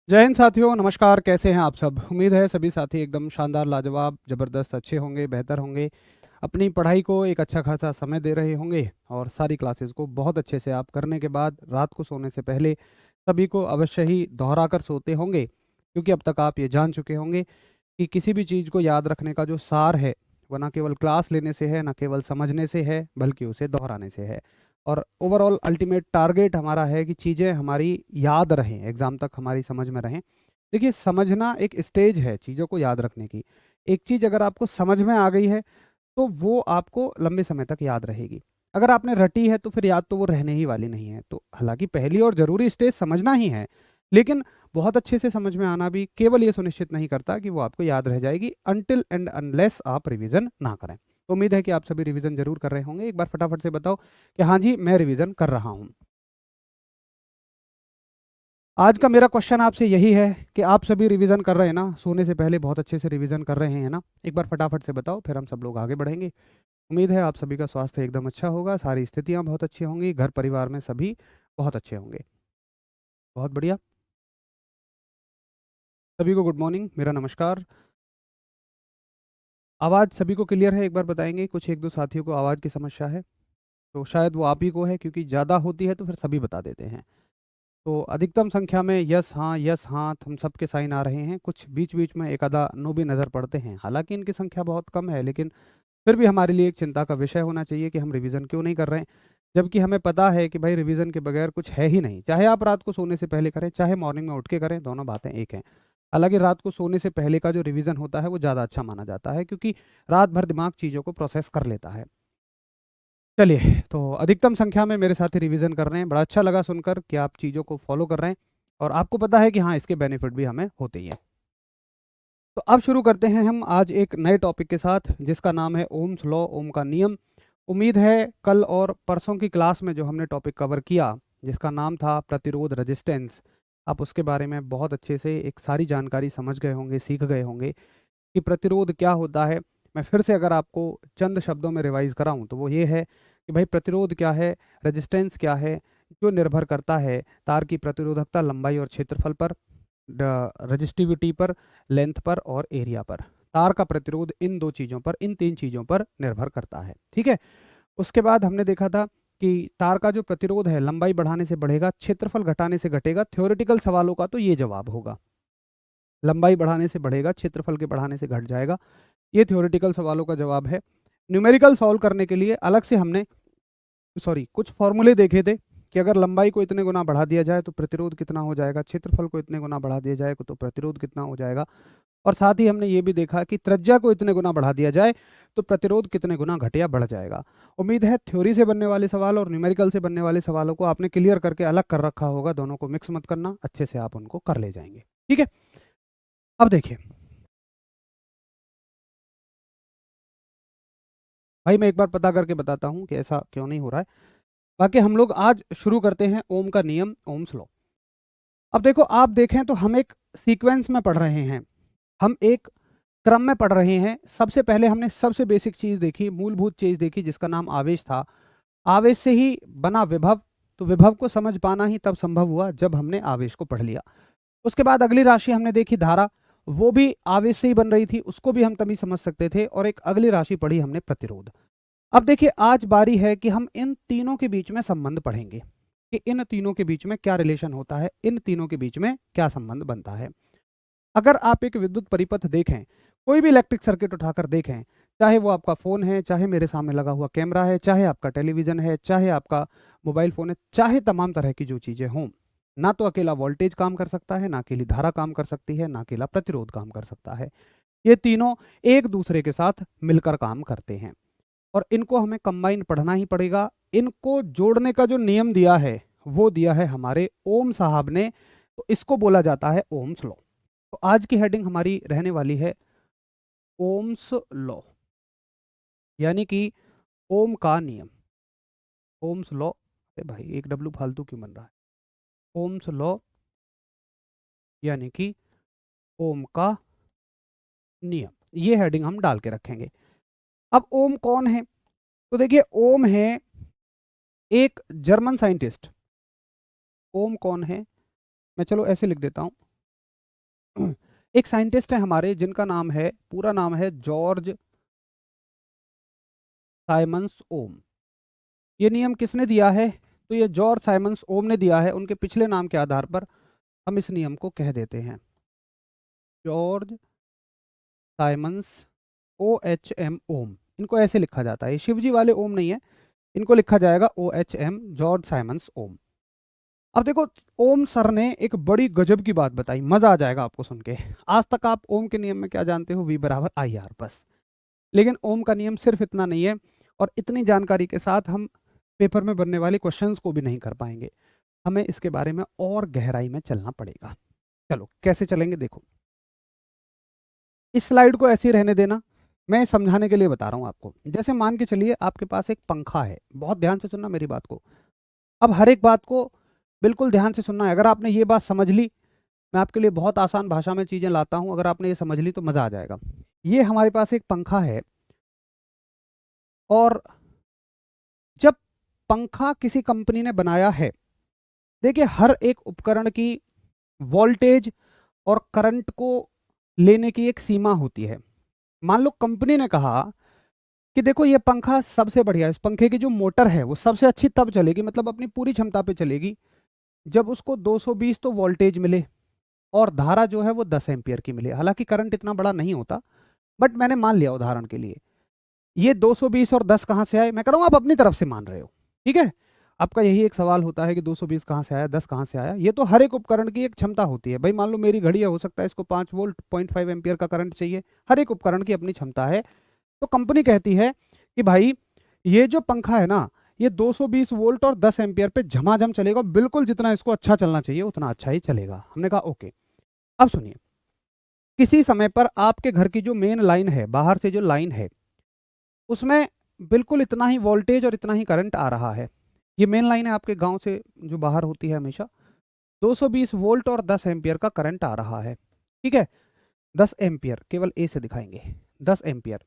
जय हिंद साथियों, नमस्कार। कैसे हैं आप सब? उम्मीद है सभी साथी एकदम शानदार, लाजवाब, ज़बरदस्त, अच्छे होंगे, बेहतर होंगे। अपनी पढ़ाई को एक अच्छा खासा समय दे रहे होंगे और सारी क्लासेस को बहुत अच्छे से आप करने के बाद रात को सोने से पहले सभी को अवश्य ही दोहरा कर सोते होंगे, क्योंकि अब तक आप ये जान चुके होंगे कि किसी भी चीज़ को याद रखने का जो सार है, वो ना केवल क्लास लेने से है, ना केवल समझने से है, बल्कि उसे दोहराने से है। और ओवरऑल अल्टीमेट टारगेट हमारा है कि चीज़ें हमारी याद रहें, एग्ज़ाम तक हमारी समझ में रहें। देखिए, समझना एक स्टेज है चीज़ों को याद रखने की। एक चीज़ अगर आपको समझ में आ गई है, तो वो आपको लंबे समय तक याद रहेगी। अगर आपने रटी है, तो फिर याद तो वो रहने ही वाली नहीं है। तो हालाँकि पहली और ज़रूरी स्टेज समझना ही है, लेकिन बहुत अच्छे से समझ में आना भी केवल ये सुनिश्चित नहीं करता कि वो आपको याद रह जाएगी, अनटिल एंड अनलेस आप रिवीजन ना करें। तो उम्मीद है कि आप सभी रिवीजन ज़रूर कर रहे होंगे। एक बार फटाफट से बताओ कि हाँ जी, मैं रिवीजन कर रहा हूँ। आज का मेरा क्वेश्चन आपसे यही है कि आप सभी रिवीजन कर रहे हैं ना? सोने से पहले बहुत अच्छे से रिवीजन कर रहे हैं ना? एक बार फटाफट से बताओ, फिर हम सब लोग आगे बढ़ेंगे। उम्मीद है आप सभी का स्वास्थ्य एकदम अच्छा होगा, सारी स्थितियाँ बहुत अच्छी होंगी, घर परिवार में सभी बहुत अच्छे होंगे। बहुत बढ़िया। सभी को गुड मॉर्निंग, मेरा नमस्कार। आवाज़ सभी को क्लियर है? एक बार बताएँगे। कुछ 1-2 साथियों को आवाज़ की समस्या है, तो शायद वो आप ही को है, क्योंकि ज़्यादा होती है तो फिर सभी बता देते हैं। तो अधिकतम संख्या में यस, हाँ, हम सबके साइन आ रहे हैं। कुछ बीच-बीच में एक आधा नो भी नज़र पड़ते हैं। हालाँकि इनकी संख्या बहुत कम है, लेकिन फिर भी हमारे लिए एक चिंता का विषय होना चाहिए कि हम रिवीजन क्यों नहीं कर रहे हैं, जबकि हमें पता है कि भाई रिवीजन के बगैर कुछ है ही नहीं। चाहे आप रात को सोने से पहले करें, चाहे मॉर्निंग में उठ के करें, दोनों बातें एक हैं। हालांकि रात को सोने से पहले का जो रिवीजन होता है वो ज़्यादा अच्छा माना जाता है, क्योंकि रात भर दिमाग चीज़ों को प्रोसेस कर लेता है। चलिए, तो अधिकतम संख्या में मेरे साथी रिवीजन कर रहे हैं। बड़ा अच्छा लगा सुनकर कि आप चीज़ों को फॉलो कर रहे हैं और आपको पता है कि हाँ, इसके बेनिफिट भी हमें होते ही हैं। तो अब शुरू करते हैं हम आज एक नए टॉपिक के साथ, जिसका नाम है ओम्स लॉ, ओम का नियम। उम्मीद है कल और परसों की क्लास में जो हमने टॉपिक कवर किया, जिसका नाम था प्रतिरोध, रेजिस्टेंस, आप उसके बारे में बहुत अच्छे से एक सारी जानकारी समझ गए होंगे, सीख गए होंगे कि प्रतिरोध क्या होता है। मैं फिर से अगर आपको चंद शब्दों में रिवाइज कराऊं, तो वो ये है कि भाई प्रतिरोध क्या है, रेजिस्टेंस क्या है। जो निर्भर करता है तार की प्रतिरोधकता, लंबाई और क्षेत्रफल पर, रजिस्टिविटी पर, लेंथ पर और एरिया पर। तार का प्रतिरोध इन दो चीज़ों पर, इन तीन चीज़ों पर निर्भर करता है। ठीक है। उसके बाद हमने देखा था कि तार का जो प्रतिरोध है, लंबाई बढ़ाने से बढ़ेगा, क्षेत्रफल घटाने से घटेगा। थ्योरेटिकल सवालों का तो ये जवाब होगा, लंबाई बढ़ाने से बढ़ेगा, क्षेत्रफल के बढ़ाने से घट जाएगा। ये थ्योरेटिकल सवालों का जवाब है। न्यूमेरिकल सॉल्व करने के लिए अलग से हमने कुछ फॉर्मूले देखे थे कि अगर लंबाई को इतने गुना बढ़ा दिया जाए तो प्रतिरोध कितना हो जाएगा, क्षेत्रफल को इतने गुना बढ़ा दिया जाए तो प्रतिरोध कितना हो जाएगा। और साथ ही हमने ये भी देखा कि त्रिज्या को इतने गुना बढ़ा दिया जाए तो प्रतिरोध कितने गुना घट या बढ़ जाएगा। उम्मीद है थ्योरी से बनने वाले सवाल और न्यूमेरिकल से बनने वाले सवालों को आपने क्लियर करके अलग कर रखा होगा। दोनों को मिक्स मत करना, अच्छे से आप उनको कर ले जाएंगे। ठीक है। अब देखिए भाई, मैं एक बार पता करके बताता हूँ कि ऐसा क्यों नहीं हो रहा है। बाकी हम लोग आज शुरू करते हैं ओम का नियम, ओम्स लॉ। अब देखो, आप देखें तो हम एक सीक्वेंस में पढ़ रहे हैं, हम एक क्रम में पढ़ रहे हैं। सबसे पहले हमने सबसे बेसिक चीज देखी, मूलभूत चीज देखी, जिसका नाम आवेश था। आवेश से ही बना विभव। तो विभव को समझ पाना ही तब संभव हुआ जब हमने आवेश को पढ़ लिया। उसके बाद अगली राशि हमने देखी, धारा। वो भी आवेश से ही बन रही थी, उसको भी हम तभी समझ सकते थे। और एक अगली राशि पढ़ी हमने, प्रतिरोध। अब देखिए, आज बारी है कि हम इन तीनों के बीच में संबंध पढ़ेंगे कि इन तीनों के बीच में क्या रिलेशन होता है, इन तीनों के बीच में क्या संबंध बनता है। अगर आप एक विद्युत परिपथ देखें, कोई भी इलेक्ट्रिक सर्किट उठाकर देखें, चाहे वो आपका फ़ोन है, चाहे मेरे सामने लगा हुआ कैमरा है, चाहे आपका टेलीविज़न है, चाहे आपका मोबाइल फ़ोन है, चाहे तमाम तरह की जो चीज़ें हों, ना तो अकेला वोल्टेज काम कर सकता है, ना अकेली धारा काम कर सकती है, ना अकेला प्रतिरोध काम कर सकता है। ये तीनों एक दूसरे के साथ मिलकर काम करते हैं और इनको हमें कंबाइन पढ़ना ही पड़ेगा। इनको जोड़ने का जो नियम दिया है, वो दिया है हमारे ओम साहब ने। तो इसको बोला जाता है ओम्स लॉ। तो आज की हेडिंग हमारी रहने वाली है ओम्स लॉ, यानी कि ओम का नियम, ओम्स लॉ। अरे भाई, एक डब्लू फालतू क्यों बन रहा है? ओम्स लॉ यानी कि ओम का नियम, ये हेडिंग हम डाल के रखेंगे। अब ओम कौन है? तो देखिए, ओम है एक जर्मन साइंटिस्ट। ओम कौन है? मैं चलो ऐसे लिख देता हूं, एक साइंटिस्ट है हमारे जिनका नाम है, पूरा नाम है जॉर्ज साइमंस ओम। ये नियम किसने दिया है? तो ये जॉर्ज साइमंस ओम ने दिया है। उनके पिछले नाम के आधार पर हम इस नियम को कह देते हैं जॉर्ज साइमंस OHM ओम। इनको ऐसे लिखा जाता है, ये शिवजी वाले ओम नहीं है, इनको लिखा जाएगा OHM, जॉर्ज साइमंस ओम। अब देखो, ओम सर ने एक बड़ी गजब की बात बताई, मजा आ जाएगा आपको सुन के। आज तक आप ओम के नियम में क्या जानते हो? V बराबर IR बस। लेकिन ओम का नियम सिर्फ इतना नहीं है, और इतनी जानकारी के साथ हम पेपर में बनने वाले क्वेश्चंस को भी नहीं कर पाएंगे। हमें इसके बारे में और गहराई में चलना पड़ेगा। चलो कैसे चलेंगे देखो, इस स्लाइड को ऐसे ही रहने देना, मैं समझाने के लिए बता रहा हूँ आपको। जैसे मान के चलिए आपके पास एक पंखा है, बहुत ध्यान से सुनना मेरी बात को। अब हर एक बात को बिल्कुल ध्यान से सुनना है। अगर आपने ये बात समझ ली, मैं आपके लिए बहुत आसान भाषा में चीज़ें लाता हूँ, अगर आपने ये समझ ली तो मज़ा आ जाएगा। ये हमारे पास एक पंखा है, और जब पंखा किसी कंपनी ने बनाया है, देखिए हर एक उपकरण की वोल्टेज और करंट को लेने की एक सीमा होती है। मान लो कंपनी ने कहा कि देखो ये पंखा सबसे बढ़िया, इस पंखे की जो मोटर है वो सबसे अच्छी तब चलेगी, मतलब अपनी पूरी क्षमता पे चलेगी, जब उसको 220 तो वोल्टेज मिले और धारा जो है वो 10 एम्पियर की मिले। हालांकि करंट इतना बड़ा नहीं होता, बट मैंने मान लिया उदाहरण के लिए। ये 220 और 10 कहाँ से आए? मैं कह रहा हूँ आप अपनी तरफ से मान रहे हो, ठीक है। आपका यही एक सवाल होता है कि 220 कहाँ से आया, 10 कहाँ से आया। ये तो हर एक उपकरण की एक क्षमता होती है भाई। मान लो मेरी घड़ी है, हो सकता है इसको 5 वोल्ट 0.5 एम्पियर का करंट चाहिए। हर एक उपकरण की अपनी क्षमता है। तो कंपनी कहती है कि भाई ये जो पंखा है ना, ये 220 वोल्ट और 10 एम्पियर पे झमाझम चलेगा, बिल्कुल जितना इसको अच्छा चलना चाहिए उतना अच्छा ही चलेगा। हमने कहा ओके। अब सुनिए, किसी समय पर आपके घर की जो मेन लाइन है, बाहर से जो लाइन है, उसमें बिल्कुल इतना ही वोल्टेज और इतना ही करंट आ रहा है। ये मेन लाइन है आपके गांव से जो बाहर होती है हमेशा। 220 वोल्ट और 10 एम्पियर का करंट आ रहा है, ठीक है। 10 एम्पियर, केवल ए से दिखाएंगे, 10 एम्पियर।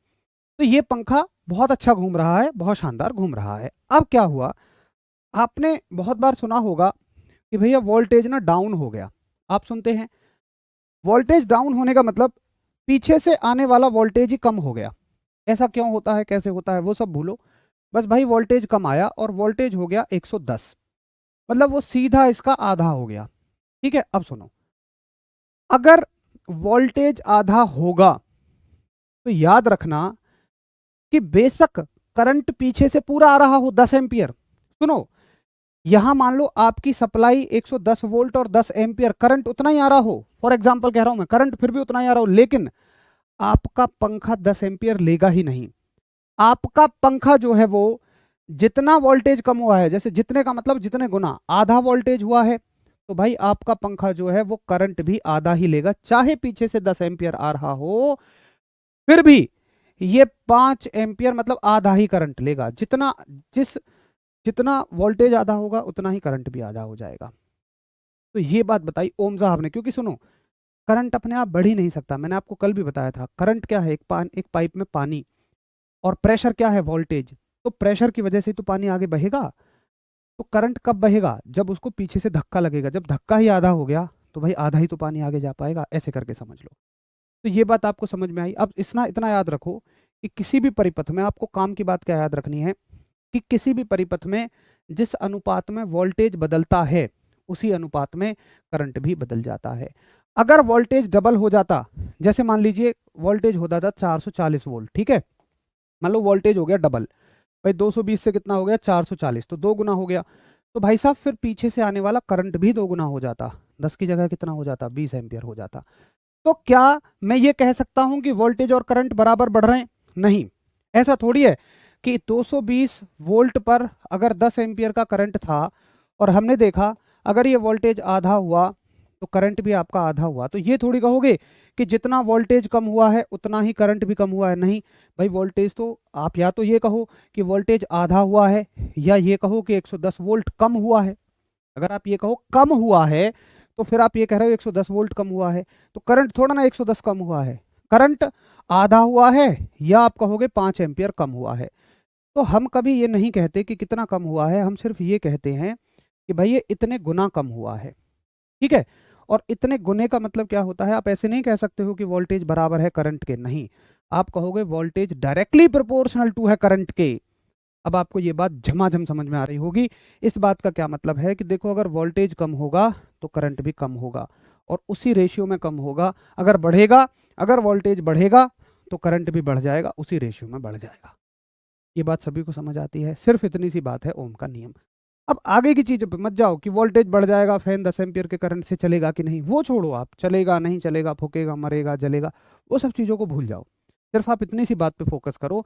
तो ये पंखा बहुत अच्छा घूम रहा है, बहुत शानदार घूम रहा है। अब क्या हुआ, आपने बहुत बार सुना होगा कि भैया वोल्टेज ना डाउन हो गया। आप सुनते हैं वोल्टेज डाउन होने का मतलब पीछे से आने वाला वोल्टेज ही कम हो गया। ऐसा क्यों होता है, कैसे होता है, वो सब भूलो। बस भाई वोल्टेज कम आया और वोल्टेज हो गया 110, मतलब वो सीधा इसका आधा हो गया, ठीक है। अब सुनो, अगर वोल्टेज आधा होगा तो याद रखना कि बेशक करंट पीछे से पूरा आ रहा हो 10 एम्पियर। सुनो, यहां मान लो आपकी सप्लाई 110 वोल्ट और 10 एम्पियर, करंट उतना ही आ रहा हो, फॉर एग्जांपल कह रहा हूं मैं, करंट फिर भी उतना ही आ रहा हो, लेकिन आपका पंखा 10 एम्पियर लेगा ही नहीं। आपका पंखा जो है वो जितना वोल्टेज कम हुआ है, जैसे जितने का मतलब जितने गुना, आधा वोल्टेज हुआ है, तो भाई आपका पंखा जो है वो करंट भी आधा ही लेगा, चाहे पीछे से 10 एम्पियर आ रहा हो, फिर भी ये 5 एम्पियर मतलब आधा ही करंट लेगा। जितना वोल्टेज आधा होगा उतना ही करंट भी आधा हो जाएगा। तो ये बात बताई ओम साहब ने, क्योंकि सुनो, करंट अपने आप बढ़ ही नहीं सकता। मैंने आपको कल भी बताया था, करंट क्या है, एक पाइप में पानी, और प्रेशर क्या है, वोल्टेज। तो प्रेशर की वजह से तो पानी आगे बहेगा। तो करंट कब बहेगा, जब उसको पीछे से धक्का लगेगा। जब धक्का ही आधा हो गया तो भाई आधा ही तो पानी आगे जा पाएगा। ऐसे करके समझ लो। तो ये बात आपको समझ में आई। अब इतना इतना याद रखो कि किसी भी परिपथ में आपको काम की बात क्या याद रखनी है, कि किसी भी परिपथ में जिस अनुपात में वोल्टेज बदलता है उसी अनुपात में करंट भी बदल जाता है। अगर वोल्टेज डबल हो जाता, जैसे मान लीजिए वोल्टेज होता था 440 वोल्ट, ठीक है, मान लो वोल्टेज हो गया डबल, भाई 220 से कितना हो गया 440, तो दो गुना हो गया। तो भाई साहब फिर पीछे से आने वाला करंट भी दो गुना हो जाता, 10 की जगह कितना हो जाता, 20 एम्पियर हो जाता। तो क्या मैं ये कह सकता हूं कि वोल्टेज और करंट बराबर बढ़ रहे हैं? नहीं, ऐसा थोड़ी है कि 220 वोल्ट पर अगर 10 एम्पियर का करंट था और हमने देखा अगर ये वोल्टेज आधा हुआ तो करंट भी आपका आधा हुआ, तो ये थोड़ी कहोगे कि जितना वोल्टेज कम हुआ है उतना ही करंट भी कम हुआ है। नहीं भाई, वोल्टेज तो आप या तो ये कहो कि वोल्टेज आधा हुआ है, या ये कहो कि 110 वोल्ट कम हुआ है। अगर आप ये कहो कम हुआ है तो फिर आप ये कह रहे हो 110 वोल्ट कम हुआ है, तो करंट थोड़ा ना 110 कम हुआ है, करंट आधा हुआ है, या आप कहोगे 5 एम्पियर कम हुआ है। तो हम कभी ये नहीं कहते कि कितना कम हुआ है, हम सिर्फ ये कहते हैं कि भाई ये इतने गुना कम हुआ है, ठीक है। और इतने गुने का मतलब क्या होता है, आप ऐसे नहीं कह सकते हो कि वोल्टेज बराबर है करंट के, नहीं, आप कहोगे वोल्टेज डायरेक्टली प्रोपोर्शनल टू है करंट के। अब आपको ये बात झमाझम समझ में आ रही होगी। इस बात का क्या मतलब है कि देखो, अगर वोल्टेज कम होगा तो करंट भी कम होगा और उसी रेशियो में कम होगा। अगर बढ़ेगा, अगर वोल्टेज बढ़ेगा तो करंट भी बढ़ जाएगा, उसी रेशियो में बढ़ जाएगा। ये बात सभी को समझ आती है, सिर्फ इतनी सी बात है ओम का नियम। अब आगे की चीजों पे मत जाओ कि वोल्टेज बढ़ जाएगा, फैन 10 एम्पियर के करंट से चलेगा कि नहीं, वो छोड़ो आप, चलेगा नहीं चलेगा, फूकेगा मरेगा जलेगा, वो सब चीज़ों को भूल जाओ। सिर्फ आप इतनी सी बात पे फोकस करो,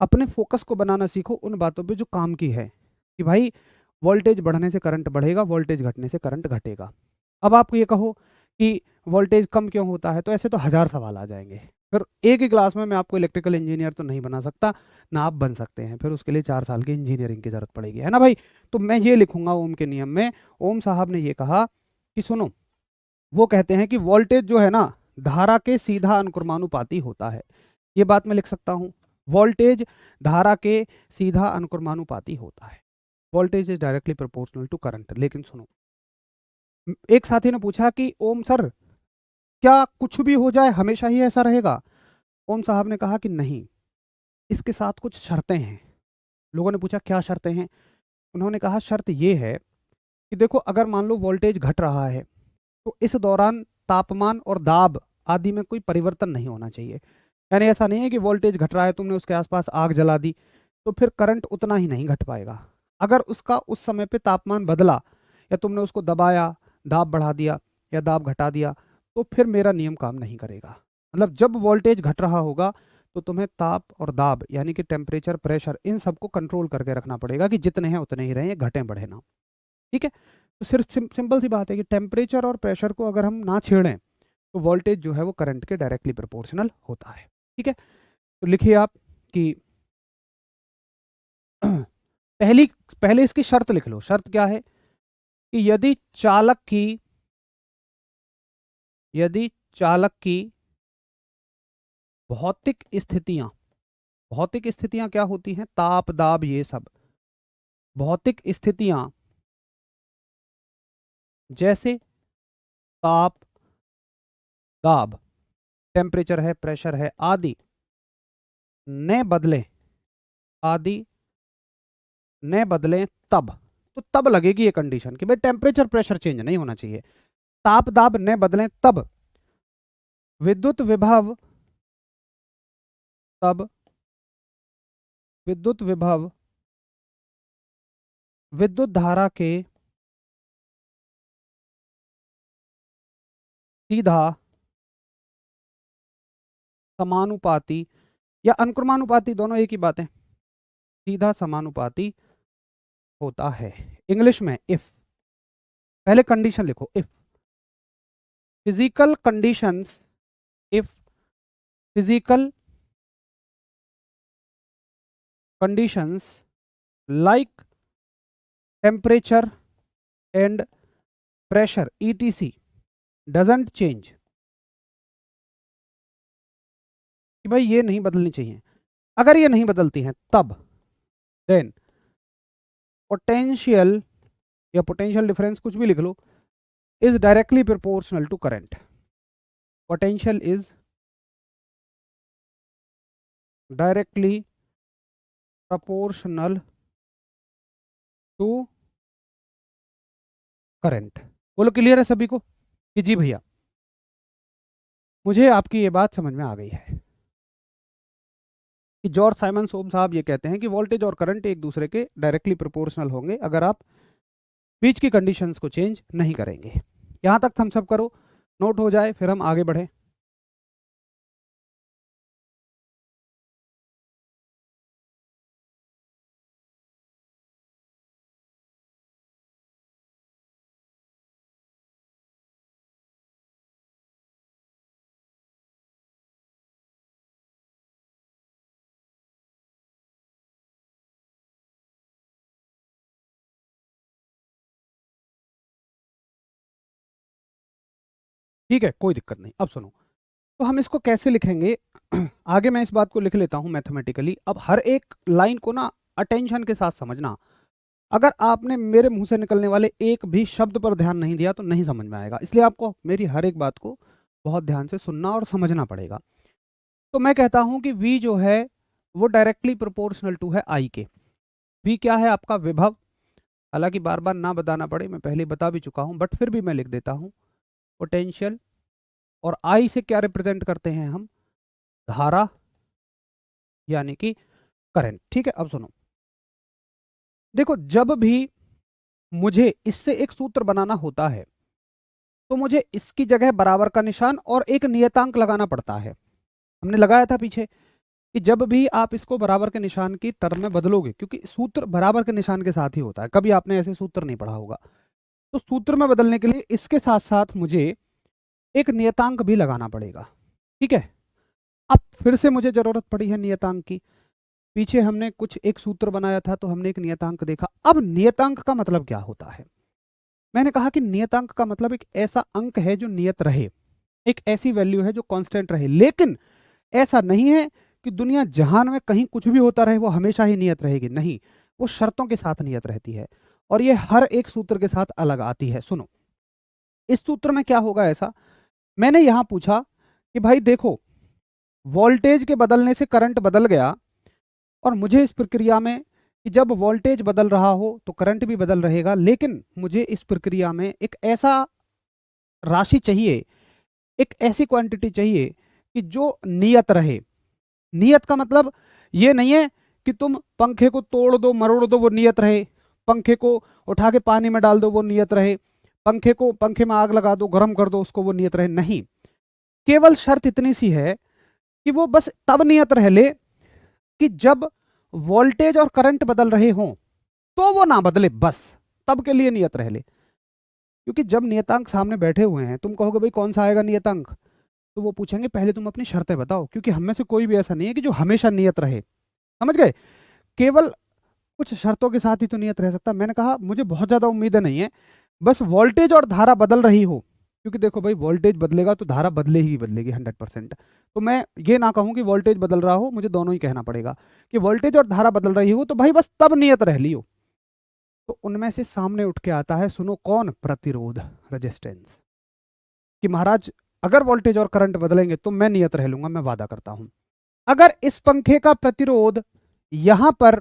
अपने फोकस को बनाना सीखो उन बातों पे जो काम की है, कि भाई वोल्टेज बढ़ने से करंट बढ़ेगा, वोल्टेज घटने से करंट घटेगा। अब आप ये कहो कि वोल्टेज कम क्यों होता है, तो ऐसे तो हजार सवाल आ जाएंगे। फिर एक ही क्लास में मैं आपको इलेक्ट्रिकल इंजीनियर तो नहीं बना सकता, ना आप बन सकते हैं, फिर उसके लिए 4 साल की इंजीनियरिंग की जरूरत पड़ेगी, है ना भाई। तो मैं ये लिखूंगा ओम के नियम में, ओम साहब ने ये कहा कि सुनो, वो कहते हैं कि वोल्टेज जो है ना, धारा के सीधा अनुक्रमानुपाती होता है। ये बात मैं लिख सकता हूं, वोल्टेज धारा के सीधा अनुक्रमानुपाती होता है। Voltage is directly proportional to current. लेकिन सुनो, एक साथी ने पूछा कि ओम सर, क्या कुछ भी हो जाए हमेशा ही ऐसा रहेगा? ओम साहब ने कहा कि नहीं, इसके साथ कुछ शर्तें हैं। लोगों ने पूछा क्या शर्तें हैं? उन्होंने कहा शर्त ये है कि देखो, अगर मान लो वोल्टेज घट रहा है तो इस दौरान तापमान और दाब आदि में कोई परिवर्तन नहीं होना चाहिए। यानी ऐसा नहीं है कि वोल्टेज घट रहा है, तुमने उसके आसपास आग जला दी तो फिर करंट उतना ही नहीं घट पाएगा। अगर उसका उस समय पे तापमान बदला, या तुमने उसको दबाया, दाब बढ़ा दिया या दाब घटा दिया, तो फिर मेरा नियम काम नहीं करेगा। मतलब जब वोल्टेज घट रहा होगा तो तुम्हें ताप और दाब यानी कि टेम्परेचर, प्रेशर, इन सबको कंट्रोल करके रखना पड़ेगा कि जितने हैं उतने ही रहें, घटें बढ़े ना। ठीक है, तो सिर्फ सिंपल सी बात है कि टेम्परेचर और प्रेशर को अगर हम ना छेड़ें तो वोल्टेज जो है वो करंट के डायरेक्टली प्रोपोर्शनल होता है। ठीक है, तो लिखिए आप कि पहली पहले इसकी शर्त लिख लो। शर्त क्या है कि यदि चालक की भौतिक स्थितियां, भौतिक स्थितियां क्या होती हैं, ताप दाब ये सब, भौतिक स्थितियां जैसे ताप दाब, टेम्परेचर है, प्रेशर है आदि न बदले, आदि न बदले तब, तो तब लगेगी ये कंडीशन कि भाई टेम्परेचर प्रेशर चेंज नहीं होना चाहिए, ताप दाब न बदलें तब विद्युत विभव, तब विद्युत विभव विद्युत धारा के सीधा समानुपाती या अनुक्रमानुपाती, दोनों एक ही बात है, सीधा समानुपाती होता है। इंग्लिश में इफ, पहले कंडीशन लिखो, if physical conditions, if physical conditions like temperature and pressure etc doesn't change, कि भाई ये नहीं बदलनी चाहिए, अगर ये नहीं बदलती हैं तब देन पोटेंशियल या पोटेंशियल डिफरेंस कुछ भी लिख लो, is directly proportional to current. Potential is directly proportional to current. बोलो क्लियर है सभी को कि जी भैया, मुझे आपकी ये बात समझ में आ गई है कि जॉर्ज साइमन ओम साहब ये कहते हैं कि वोल्टेज और करंट एक दूसरे के डायरेक्टली प्रोपोर्शनल होंगे अगर आप बीच की कंडीशंस को चेंज नहीं करेंगे। यहां तक हम सब करो, नोट हो जाए, फिर हम आगे बढ़े। ठीक है, कोई दिक्कत नहीं। अब सुनो, तो हम इसको कैसे लिखेंगे आगे मैं इस बात को लिख लेता हूं मैथमेटिकली। अब हर एक लाइन को ना अटेंशन के साथ समझना, अगर आपने मेरे मुंह से निकलने वाले एक भी शब्द पर ध्यान नहीं दिया तो नहीं समझ में आएगा, इसलिए आपको मेरी हर एक बात को बहुत ध्यान से सुनना और समझना पड़ेगा। तो मैं कहता हूं कि V जो है वो डायरेक्टली प्रोपोर्शनल टू है I के। V क्या है? आपका विभव। हालांकि बार बार ना बताना पड़े, मैं पहले बता भी चुका हूं, बट फिर भी मैं लिख देता हूं। पोटेंशियल। और I से क्या रिप्रेजेंट करते हैं हम? धारा, यानी कि करंट। ठीक है, अब सुनो। देखो, जब भी मुझे इससे एक सूत्र बनाना होता है तो मुझे इसकी जगह बराबर का निशान और एक नियतांक लगाना पड़ता है। हमने लगाया था पीछे कि जब भी आप इसको बराबर के निशान की टर्म में बदलोगे, क्योंकि सूत्र बराबर के निशान के साथ ही होता है, कभी आपने ऐसे सूत्र नहीं पढ़ा होगा, तो सूत्र में बदलने के लिए इसके साथ साथ मुझे एक नियतांक भी लगाना पड़ेगा। ठीक है, अब फिर से मुझे जरूरत पड़ी है नियतांक की। पीछे हमने कुछ एक सूत्र बनाया था तो हमने एक नियतांक देखा। अब नियतांक का मतलब क्या होता है? मैंने कहा कि नियतांक का मतलब एक ऐसा अंक है जो नियत रहे, एक ऐसी वैल्यू है जो कांस्टेंट रहे। लेकिन ऐसा नहीं है कि दुनिया जहान में कहीं कुछ भी होता रहे वो हमेशा ही नियत रहेगी, नहीं, वो शर्तों के साथ नियत रहती है और ये हर एक सूत्र के साथ अलग आती है। सुनो, इस सूत्र में क्या होगा ऐसा? मैंने यहां पूछा कि भाई देखो, वोल्टेज के बदलने से करंट बदल गया और मुझे इस प्रक्रिया में कि जब वोल्टेज बदल रहा हो तो करंट भी बदल रहेगा, लेकिन मुझे इस प्रक्रिया में एक ऐसा राशि चाहिए, एक ऐसी क्वांटिटी चाहिए कि जो नियत रहे। नियत का मतलब ये नहीं है कि तुम पंखे को तोड़ दो, मरोड़ दो, वो नियत रहे। पंखे को उठा के पानी में डाल दो, वो नियत रहे। पंखे में आग लगा दो, गर्म कर दो उसको, वो नियत रहे, नहीं। केवल शर्त इतनी सी है कि वो बस तब नियत रह ले कि जब वोल्टेज और करंट बदल रहे हों, तो वो ना बदले, बस तब के लिए नियत रह ले। क्योंकि जब नियतांक सामने बैठे हुए हैं, तुम कहोगे भाई कौन सा आएगा नियतांक, तो वो पूछेंगे पहले तुम अपनी शर्तें बताओ, क्योंकि हम में से कोई भी ऐसा नहीं है कि जो हमेशा नियत रहे। समझ गए? केवल कुछ शर्तों के साथ ही तो नियत रह सकता। मैंने कहा मुझे बहुत ज्यादा उम्मीदें नहीं है, बस वोल्टेज और धारा बदल रही हो। क्योंकि देखो भाई, वोल्टेज बदलेगा तो धारा बदले ही बदलेगी 100%। तो मैं ये ना कहूं कि वोल्टेज बदल रहा हो, मुझे दोनों ही कहना पड़ेगा कि वोल्टेज और धारा बदल रही हो, तो भाई बस तब नियत रह लियो। तो उनमें से सामने उठ के आता है, सुनो कौन? प्रतिरोध, रेजिस्टेंस। कि महाराज अगर वोल्टेज और करंट बदलेंगे तो मैं नियत रह लूंगा, मैं वादा करता हूं। अगर इस पंखे का प्रतिरोध यहां पर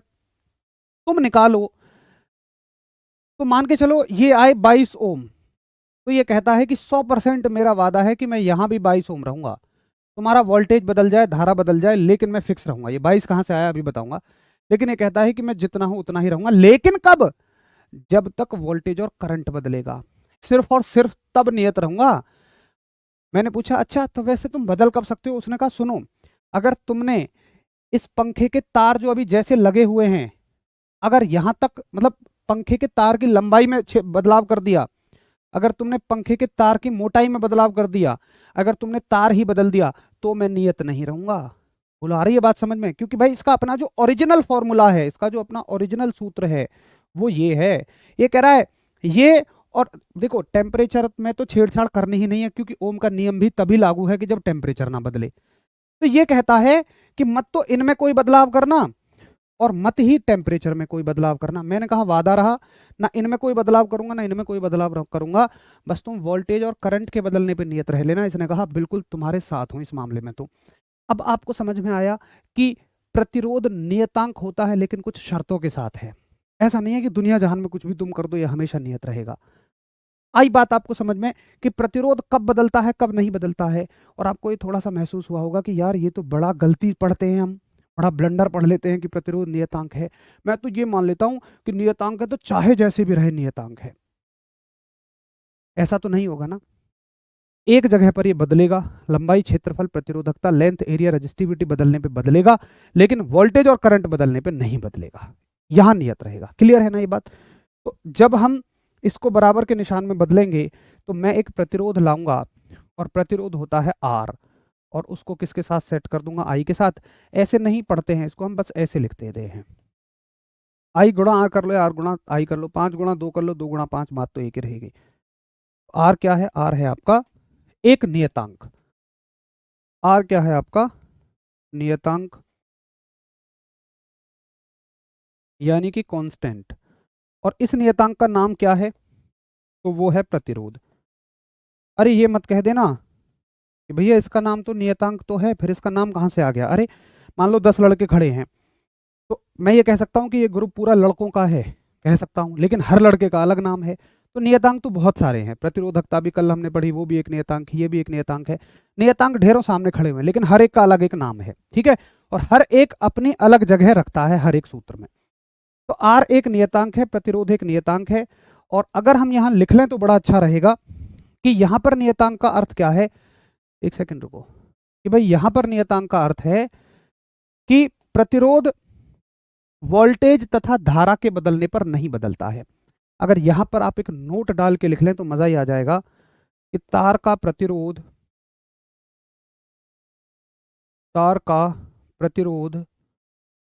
तुम निकालो तो मान के चलो ये आए 22 ओम, तो ये कहता है कि 100% मेरा वादा है कि मैं यहां भी 22 ओम रहूंगा। तुम्हारा वोल्टेज बदल जाए, धारा बदल जाए, लेकिन मैं फिक्स रहूंगा। ये 22 कहां से आया अभी बताऊंगा, लेकिन ये कहता है कि मैं जितना हूं उतना ही रहूंगा। लेकिन कब? जब तक वोल्टेज और करंट बदलेगा, सिर्फ और सिर्फ तब नियत रहूंगा। मैंने पूछा अच्छा तो वैसे तुम बदल कब सकते हो? उसने कहा सुनो, अगर तुमने इस पंखे के तार जो अभी जैसे लगे हुए हैं, अगर यहां तक मतलब पंखे के तार की लंबाई में बदलाव कर दिया, अगर तुमने पंखे के तार की मोटाई में बदलाव कर दिया, अगर तुमने तार ही बदल दिया, तो मैं नियत नहीं रहूंगा। बोलो आ रही है बात समझ में? क्योंकि भाई इसका अपना जो ओरिजिनल फॉर्मूला है, इसका जो अपना ओरिजिनल सूत्र है वो ये है। ये कह रहा है ये। और देखो, टेम्परेचर में तो छेड़छाड़ करनी ही नहीं है, क्योंकि ओम का नियम भी तभी लागू है कि जब टेम्परेचर ना बदले। तो ये कहता है कि मत तो इनमें कोई बदलाव करना और मत ही टेम्परेचर में कोई बदलाव करना। मैंने कहा वादा रहा, ना इनमें कोई बदलाव करूंगा ना इनमें कोई बदलाव करूंगा, बस तुम वोल्टेज और करंट के बदलने पे नियत रह लेना। इसने कहा बिल्कुल तुम्हारे साथ हूं इस मामले में। तो अब आपको समझ में आया कि प्रतिरोध नियतांक होता है, लेकिन कुछ शर्तों के साथ है। ऐसा नहीं है कि दुनिया जहान में कुछ भी तुम कर दो ये हमेशा नियत रहेगा। आई बात आपको समझ में कि प्रतिरोध कब बदलता है कब नहीं बदलता है। और आपको ये थोड़ा सा महसूस हुआ होगा कि यार ये तो बड़ा गलती पढ़ते हैं हम, बड़ा ब्लंडर पढ़ लेते हैं कि प्रतिरोध नियतांक है। मैं तो ये मान लेता हूं कि नियतांक है तो चाहे जैसे भी रहे नियतांक है। ऐसा तो नहीं होगा ना? एक जगह पर ये बदलेगा, लंबाई, क्षेत्रफल, प्रतिरोधकता, लेंथ, एरिया, रजिस्टिविटी बदलने पे बदलेगा, लेकिन वोल्टेज और करंट बदलने पे नहीं बदलेगा। यहां नियत रहेगा। क्लियर है ना ये बात? तो जब हम इसको बराबर के निशान में बदलेंगे तो मैं एक प्रतिरोध लाऊंगा और प्रतिरोध होता है R, और उसको किसके साथ सेट कर दूंगा? I के साथ। ऐसे नहीं पढ़ते हैं इसको हम, बस ऐसे लिखते हैं। I गुणा R कर लो या R गुणा I कर लो, 5 गुणा 2 कर लो, 2 गुणा 5, बात तो एक ही रहेगी। R क्या है? R है आपका एक नियतांक। R क्या है आपका? नियतांक, यानी कि कांस्टेंट। और इस नियतांक का नाम क्या है? तो वो है प्रतिरोध। अरे ये मत कह देना कि भैया इसका नाम तो नियतांक तो है, फिर इसका नाम कहाँ से आ गया। अरे मान लो 10 लड़के खड़े हैं, तो मैं ये कह सकता हूँ कि ये ग्रुप पूरा लड़कों का है, कह सकता हूँ, लेकिन हर लड़के का अलग नाम है। तो नियतांक तो बहुत सारे हैं, प्रतिरोधकता भी कल हमने पढ़ी, वो भी एक नियतांक, ये भी एक नियतांक है। नियतांक ढेरों सामने खड़े हुए हैं, लेकिन हर एक का अलग एक नाम है, ठीक है। और हर एक अपनी अलग जगह रखता है हर एक सूत्र में। तो आर एक नियतांक है, प्रतिरोध एक नियतांक है। और अगर हम यहाँ लिख लें तो बड़ा अच्छा रहेगा कि यहाँ पर नियतांक का अर्थ क्या है। एक सेकंड रुको, कि भाई यहाँ पर नियतांक का अर्थ है कि प्रतिरोध वोल्टेज तथा धारा के बदलने पर नहीं बदलता है। अगर यहां पर आप एक नोट डाल के लिख लें तो मजा ही आ जाएगा कि तार का प्रतिरोध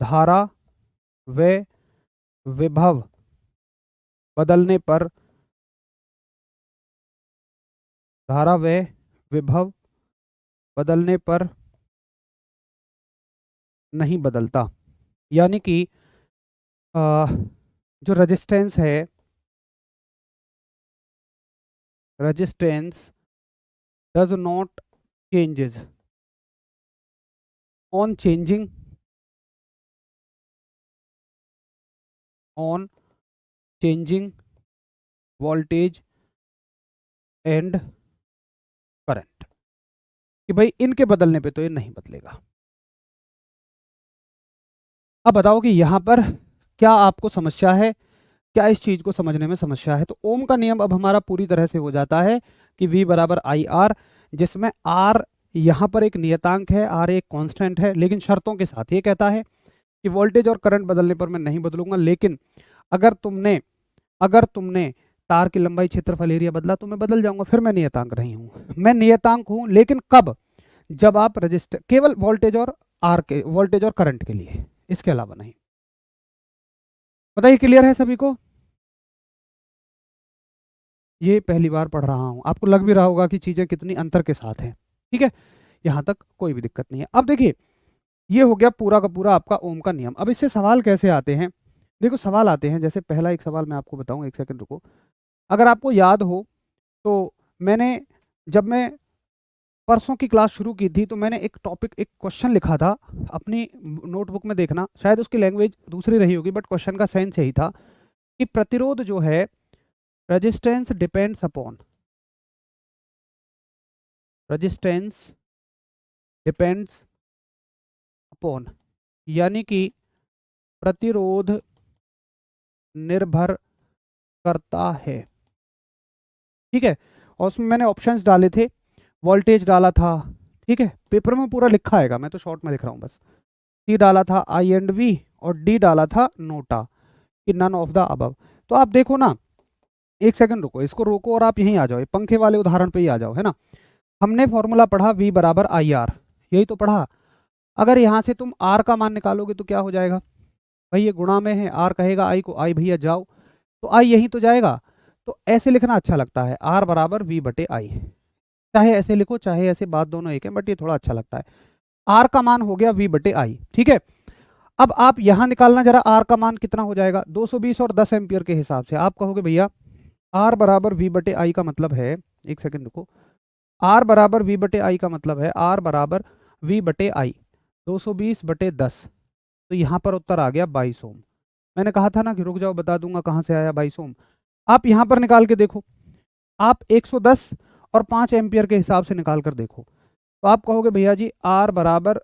धारा व विभव बदलने पर, धारा व विभव बदलने पर नहीं बदलता। यानी कि जो रेजिस्टेंस है, resistance does not changes on changing on changing voltage and current, कि भाई इनके बदलने पे तो ये नहीं बदलेगा। अब बताओ कि यहां पर क्या आपको समस्या है, क्या इस चीज को समझने में समस्या है। तो ओम का नियम अब हमारा पूरी तरह से हो जाता है कि V बराबर आई आर, जिसमें आर यहां पर एक नियतांक है, आर एक कांस्टेंट है, लेकिन शर्तों के साथ। ये कहता है कि वोल्टेज और करंट बदलने पर मैं नहीं बदलूंगा, लेकिन अगर तुमने तार की लंबाई, क्षेत्रफल, एरिया बदला तो मैं बदल जाऊंगा, फिर मैं नियतांक नहीं हूं। मैं नियतांक हूं, लेकिन कब? जब आप रजिस्टर केवल वोल्टेज और करंट के लिए, इसके अलावा नहीं। बताइए, क्लियर है सभी को? ये पहली बार पढ़ रहा हूं, आपको लग भी रहा होगा कि चीजें कितनी अंतर के साथ हैं, ठीक है। यहां तक कोई भी दिक्कत नहीं है। अब देखिए, ये हो गया पूरा का पूरा आपका ओम का नियम। अब इससे सवाल कैसे आते हैं? देखो सवाल आते हैं, जैसे पहला एक सवाल मैं आपको बताऊं, एक सेकंड रुको। अगर आपको याद हो तो मैंने, जब मैं परसों की क्लास शुरू की थी, तो मैंने एक टॉपिक, एक क्वेश्चन लिखा था अपनी नोटबुक में, देखना शायद उसकी लैंग्वेज दूसरी रही होगी, बट क्वेश्चन का सेंस यही था कि प्रतिरोध जो है, resistance depends upon, resistance depends upon, यानी कि प्रतिरोध निर्भर करता है, ठीक है। और उसमें मैंने ऑप्शंस डाले थे, वोल्टेज डाला था, ठीक है, पेपर में पूरा लिखा आएगा, मैं तो शॉर्ट में लिख रहा हूँ बस। सी डाला था आई एंड वी, और डी डाला था नोटा, कि नन ऑफ द अबव। तो आप देखो ना, एक सेकंड रुको, इसको रोको और आप यहीं आ जाओ, ये पंखे वाले उदाहरण पे ही आ जाओ, है ना। हमने फॉर्मूला पढ़ा V बराबर आई आर, यही तो पढ़ा। अगर यहाँ से तुम R का मान निकालोगे तो क्या हो जाएगा? भाई ये गुणा में है, R कहेगा I को, I भैया जाओ, तो I यहीं तो जाएगा। तो ऐसे लिखना अच्छा लगता है, R बराबर V बटे आई, चाहे ऐसे लिखो चाहे ऐसे, बात दोनों एक है, बट ये थोड़ा अच्छा लगता है। R का मान हो गया V बटे आई, ठीक है। अब आप यहां निकालना जरा, R का मान कितना हो जाएगा, 220 और 10 एम्पियर के हिसाब से। आप कहोगे भैया R बराबर V बटे आई का मतलब है, एक सेकंड रुको, R बराबर V बटे आई का मतलब है, R बराबर V बटे आई 220 बटे 10, तो यहाँ पर उत्तर आ गया 22 ओम। मैंने कहा था ना कि रुक जाओ बता दूंगा कहाँ से आया 22 ओम। आप यहाँ पर निकाल के देखो, आप 110 और 5 एम्पियर के हिसाब से निकाल कर देखो, तो आप कहोगे भैया जी R बराबर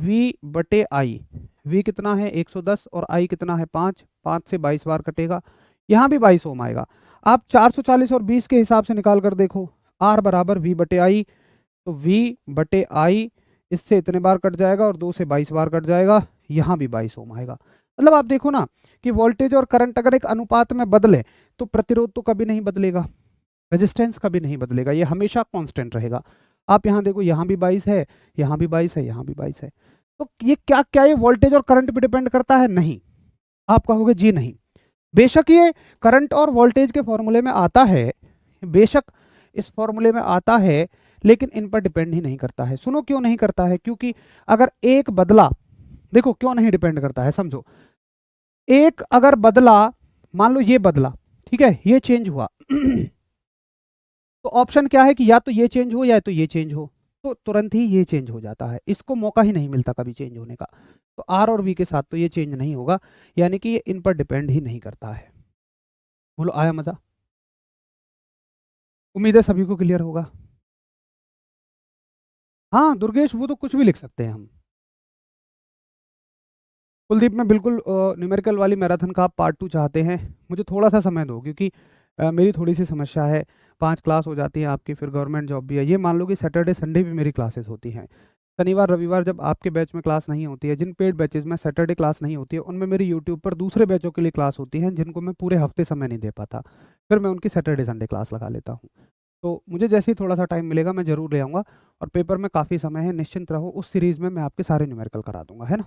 V बटे आई, V कितना है 110 और I कितना है 5, 5 से 22 बार कटेगा, यहाँ भी 22 ओम आएगा। आप 440 और 20 के हिसाब से निकाल कर देखो, R बराबर V बटे आई, तो V बटे आई इससे इतने बार कट जाएगा और 2 से 22 बार कट जाएगा, यहाँ भी 22 ओम आएगा। मतलब आप देखो ना कि वोल्टेज और करंट अगर एक अनुपात में बदले तो प्रतिरोध तो कभी नहीं बदलेगा, रेजिस्टेंस कभी नहीं बदलेगा, ये हमेशा कांस्टेंट रहेगा। आप यहाँ देखो, यहाँ भी 22 है, यहाँ भी 22 है, यहाँ भी 22 है। तो ये क्या क्या ये वोल्टेज और करंट पे डिपेंड करता है? नहीं। आप कहोगे जी नहीं, बेशक ये करंट और वोल्टेज के फॉर्मूले में आता है, बेशक इस फॉर्मूले में आता है, लेकिन इन पर डिपेंड ही नहीं करता है। सुनो क्यों नहीं करता है, क्योंकि अगर एक बदला, देखो क्यों नहीं डिपेंड करता है, समझो। एक अगर बदला मान लो ये बदला, ठीक है, ये चेंज हुआ तो ऑप्शन क्या है कि या तो ये चेंज हो या तो ये चेंज हो, तो तुरंत ही ये चेंज हो जाता है, इसको मौका ही नहीं मिलता कभी चेंज होने का। तो आर और वी के साथ तो ये चेंज नहीं होगा, यानी कि ये इन पर डिपेंड ही नहीं करता है। बोलो आया मजा? उम्मीद है सभी को क्लियर होगा। हाँ दुर्गेश, वो तो कुछ भी लिख सकते हैं हम। कुलदीप, में बिल्कुल न्यूमेरिकल वाली मैराथन का आप पार्ट 2 चाहते हैं, मुझे थोड़ा सा समय दो, क्योंकि मेरी थोड़ी सी समस्या है। 5 क्लास हो जाती है आपकी, फिर गवर्नमेंट जॉब भी है। ये मान लो कि सैटरडे संडे भी मेरी क्लासेस होती हैं। शनिवार रविवार जब आपके बैच में क्लास नहीं होती है, जिन पेड बैचेज में सैटरडे क्लास नहीं होती है, उनमें मेरी यूट्यूब पर दूसरे बैचों के लिए क्लास होती हैं, जिनको मैं पूरे हफ्ते समय नहीं दे पाता, फिर मैं उनकी सैटरडे संडे क्लास लगा लेता हूँ। तो मुझे जैसे ही थोड़ा सा टाइम मिलेगा मैं ज़रूर ले आऊँगा, और पेपर में काफ़ी समय है, निश्चिंत रहो, उस सीरीज़ में मैं आपके सारे न्यूमेरिकल करा दूंगा, है ना?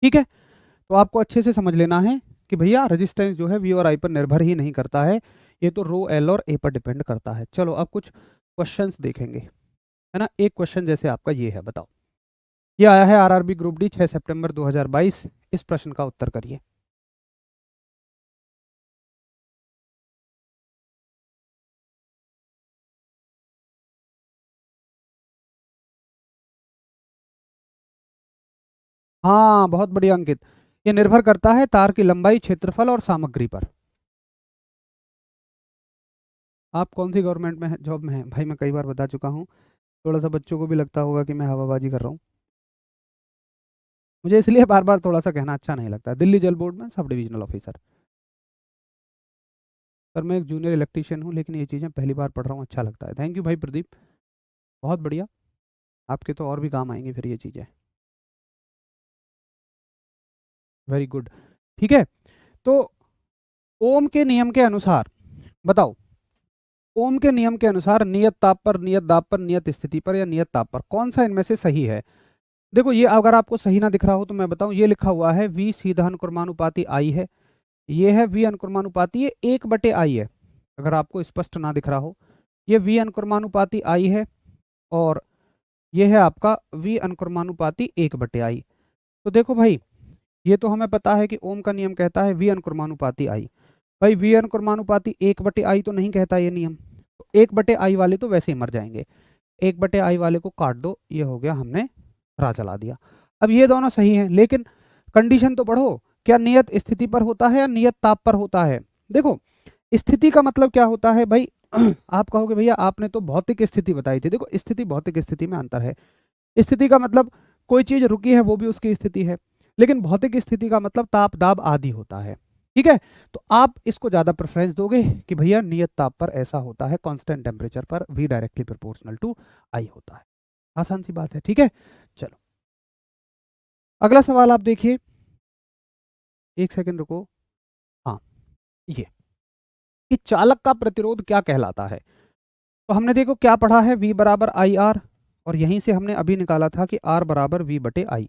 ठीक है, तो आपको अच्छे से समझ लेना है कि भैया रेजिस्टेंस जो है वी और आई पर निर्भर ही नहीं करता है, ये तो रो एल और ए पर डिपेंड करता है। चलो अब कुछ क्वेश्चंस देखेंगे, है ना? एक क्वेश्चन जैसे आपका ये है, बताओ, ये आया है आरआरबी ग्रुप डी 6 सितंबर 2022, इस प्रश्न का उत्तर करिए। हाँ बहुत बढ़िया अंकित, ये निर्भर करता है तार की लंबाई, क्षेत्रफल और सामग्री पर। आप कौन सी गवर्नमेंट में जॉब में हैं भाई? मैं कई बार बता चुका हूँ, थोड़ा सा बच्चों को भी लगता होगा कि मैं हवाबाजी कर रहा हूँ, मुझे इसलिए बार बार थोड़ा सा कहना अच्छा नहीं लगता। दिल्ली जल बोर्ड में सब डिविजनल ऑफिसर। सर मैं एक जूनियर इलेक्ट्रीशियन हूँ, लेकिन ये चीज़ें पहली बार पढ़ रहा हूँ, अच्छा लगता है। थैंक यू भाई प्रदीप, बहुत बढ़िया, आपके तो और भी काम आएंगी फिर ये चीज़ें। वेरी गुड, ठीक है। तो ओम के नियम के अनुसार बताओ, ओम के नियम के अनुसार नियत ताप पर, नियत दाब पर, नियत स्थिति पर या नियत ताप पर कौन सा इनमें से सही है? देखो ये अगर आपको सही ना दिख रहा हो तो मैं बताऊं, ये लिखा हुआ है v सीधा अनुक्रमानुपाती आई है, ये है v अनुक्रमानुपाती, ये 1/i है। अगर आपको स्पष्ट ना दिख रहा हो, ये v अनुक्रमानुपाती आई है, और ये है आपका v अनुक्रमानुपाती 1/i। तो देखो भाई, ये तो हमें पता है कि ओम का नियम कहता है v अनुक्रमानुपाती आई। भाई v अनुक्रमानुपाती 1/i तो नहीं कहता ये नियम, तो 1/i वाले तो वैसे ही मर जाएंगे, 1/i वाले को काट दो, ये हो गया, हमने रा चला दिया। अब ये दोनों सही हैं, लेकिन कंडीशन तो पढ़ो, क्या नियत स्थिति पर होता है या नियत ताप पर होता है? देखो स्थिति का मतलब क्या होता है भाई आप कहोगे भैया आपने तो भौतिक स्थिति बताई थी। देखो स्थिति भौतिक स्थिति में अंतर है। स्थिति का मतलब कोई चीज रुकी है वो भी उसकी स्थिति है, लेकिन भौतिक स्थिति का मतलब ताप दाब आदि होता है, ठीक है? तो आप इसको ज्यादा प्रेफरेंस दोगे कि भैया नियत ताप पर ऐसा होता है, कांस्टेंट टेम्परेचर पर v directly proportional to i होता है। आसान सी बात है, ठीक है? चलो अगला सवाल आप देखिए, एक सेकंड रुको। हाँ, ये कि चालक का प्रतिरोध क्या कहलाता है? तो हमने देखो क्या पढ़ा है, v बराबर आई आर, और यहीं से हमने अभी निकाला था कि r बराबर v/i।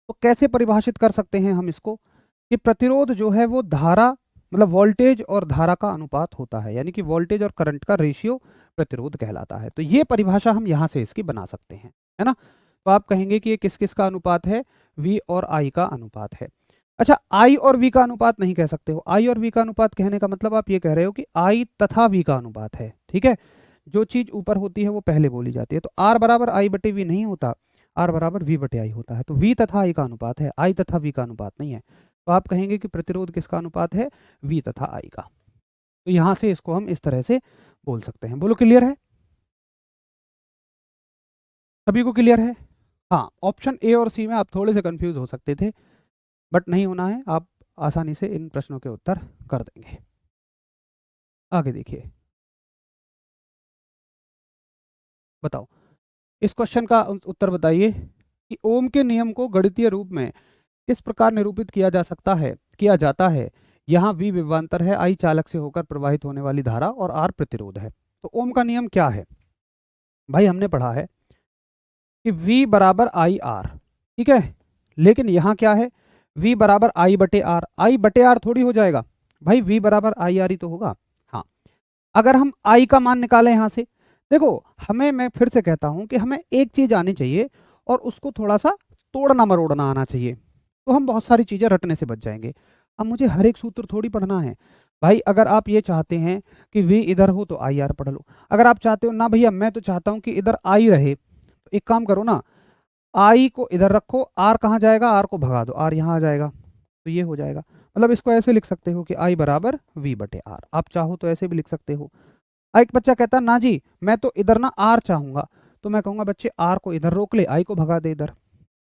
तो कैसे परिभाषित कर सकते हैं हम इसको, कि प्रतिरोध जो है वो धारा, मतलब वोल्टेज और धारा का अनुपात होता है, यानी कि वोल्टेज और करंट का रेशियो प्रतिरोध कहलाता है। तो ये परिभाषा हम यहाँ से इसकी बना सकते हैं, है ना? तो आप कहेंगे कि ये किस किस का अनुपात है? v और i का अनुपात है। अच्छा, i और v का अनुपात नहीं कह सकते हो। i और v का अनुपात कहने का मतलब आप ये कह रहे हो कि i तथा v का अनुपात है, ठीक है? जो चीज ऊपर होती है वो पहले बोली जाती है। तो r बराबर i/v नहीं होता, r बराबर v/i होता है। तो v तथा i का अनुपात है, i तथा v का अनुपात नहीं है। तो आप कहेंगे कि प्रतिरोध किसका अनुपात है? v तथा i का। तो यहां से इसको हम इस तरह से बोल सकते हैं। बोलो क्लियर है? सभी को क्लियर है? हाँ, ऑप्शन ए और सी में आप थोड़े से कंफ्यूज हो सकते थे, बट नहीं होना है, आप आसानी से इन प्रश्नों के उत्तर कर देंगे। आगे देखिए, बताओ, इस क्वेश्चन का उत्तर बताइए कि ओम के नियम को गणितीय रूप में किस प्रकार निरूपित किया जाता है? यहाँ V विभवांतर है, I चालक से होकर प्रवाहित होने वाली धारा, और R प्रतिरोध है। तो ओम का नियम क्या है भाई? हमने पढ़ा है कि V बराबर आई आर, ठीक है, लेकिन यहाँ क्या है? V बराबर I/R थोड़ी हो जाएगा भाई, V बराबर आई आर ही तो होगा। हाँ, अगर हम I का मान निकालें यहाँ से, देखो हमें, मैं फिर से कहता हूं कि हमें एक चीज आनी चाहिए और उसको थोड़ा सा तोड़ना मरोड़ना आना चाहिए। तो हम बहुत सारी चीज़ें रटने से बच जाएंगे। अब मुझे हर एक सूत्र थोड़ी पढ़ना है भाई। अगर आप ये चाहते हैं कि v इधर हो तो आई आर पढ़ लो। अगर आप चाहते हो ना भैया मैं तो चाहता हूँ कि इधर आई रहे, तो एक काम करो ना, आई को इधर रखो, आर कहाँ जाएगा, आर को भगा दो, आर यहाँ आ जाएगा, तो ये हो जाएगा। मतलब इसको ऐसे लिख सकते हो कि आई बराबर वी बटे आर, आप चाहो तो ऐसे भी लिख सकते हो। एक बच्चा कहता ना जी मैं तो इधर ना आर चाहूंगा, तो मैं कहूंगा बच्चे आर को इधर रोक ले, आई को भगा दे इधर,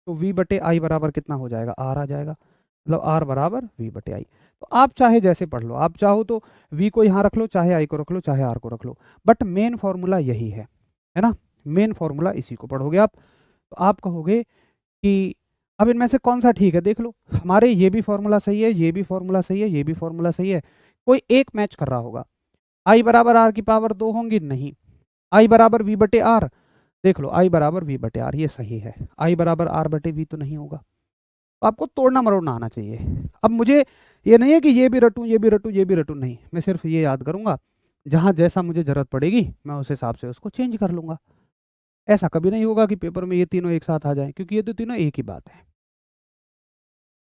तो वी बटे आई बराबर कितना हो जाएगा, आर आ जाएगा। मतलब आर बराबर वी बटे आई। तो आप चाहे जैसे पढ़ लो, आप चाहो तो वी को यहाँ रख लो, चाहे आई को रख लो, चाहे आर को रख लो, बट मेन फॉर्मूला यही है ना, मेन फॉर्मूला इसी को पढ़ोगे आप। तो आप कहोगे कि अब इनमें से कौन सा ठीक है, देख लो हमारे ये भी फॉर्मूला सही है, ये भी फॉर्मूला सही है, ये भी फॉर्मूला सही है, कोई एक मैच कर रहा होगा। आई बराबर आर की पावर 2 होंगी, नहीं। आई बराबर वी बटे आर, देख लो आई बराबर वी बटे आर, ये सही है। आई बराबर आर बटे वी तो नहीं होगा। तो आपको तोड़ना मरोड़ना आना चाहिए। अब मुझे ये नहीं है कि ये भी रटूं, ये भी रटूं, ये भी रटूं, नहीं, मैं सिर्फ ये याद करूंगा, जहां जैसा मुझे जरूरत पड़ेगी मैं उस हिसाब से उसको चेंज कर लूंगा। ऐसा कभी नहीं होगा कि पेपर में ये तीनों एक साथ आ जाएं, क्योंकि ये तो तीनों एक ही बात है।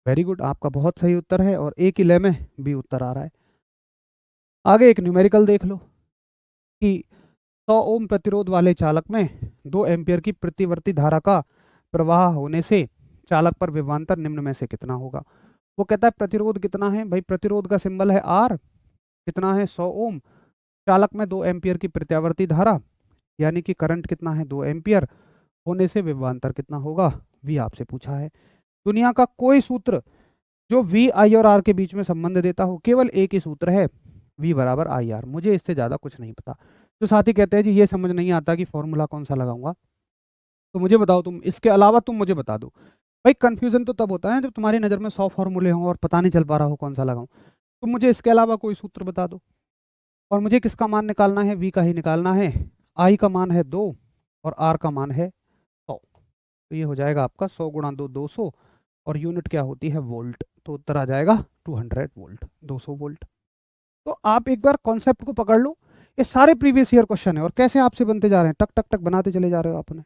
वेरी गुड, आपका बहुत सही उत्तर है और एक ही लय में भी उत्तर आ रहा है। आगे एक न्यूमेरिकल देख लो कि 100 ओम प्रतिरोध वाले चालक में 2 एम्पियर की प्रतिवर्ती धारा का प्रवाह होने से चालक पर विभवांतर निम्न में से कितना होगा। वो कहता है प्रतिरोध कितना है भाई, प्रतिरोध का सिंबल है आर, कितना है 100 ओम, चालक में 2 एम्पियर की प्रत्यावर्ती धारा, यानी कि करंट कितना है 2 एम्पियर, होने से विभवांतर कितना होगा, वी आपसे पूछा है। दुनिया का कोई सूत्र जो वी आई और आर के बीच में संबंध देता हो, केवल एक ही सूत्र है, वी बराबर आई आर। मुझे इससे ज़्यादा कुछ नहीं पता। तो साथी कहते हैं जी ये समझ नहीं आता कि फॉर्मूला कौन सा लगाऊंगा, तो मुझे बताओ तुम, इसके अलावा तुम मुझे बता दो। भाई कंफ्यूजन तो तब होता है जब तुम्हारी नज़र में 100 फॉर्मूले हों और पता नहीं चल पा रहा हो कौन सा लगाऊं। तुम मुझे इसके अलावा कोई सूत्र बता दो, और मुझे किसका मान निकालना है, वी का ही निकालना है। आई का मान है 2 और आर का मान है 100, तो ये हो जाएगा आपका 100 गुणा 2 200, और यूनिट क्या होती है वोल्ट, तो उत्तर आ जाएगा 200 वोल्ट, 200 वोल्ट। तो आप एक बार कॉन्सेप्ट को पकड़ लो, ये सारे प्रीवियस ईयर क्वेश्चन है और कैसे आपसे बनते जा रहे हैं, टक टक टक बनाते चले जा रहे हो आपने।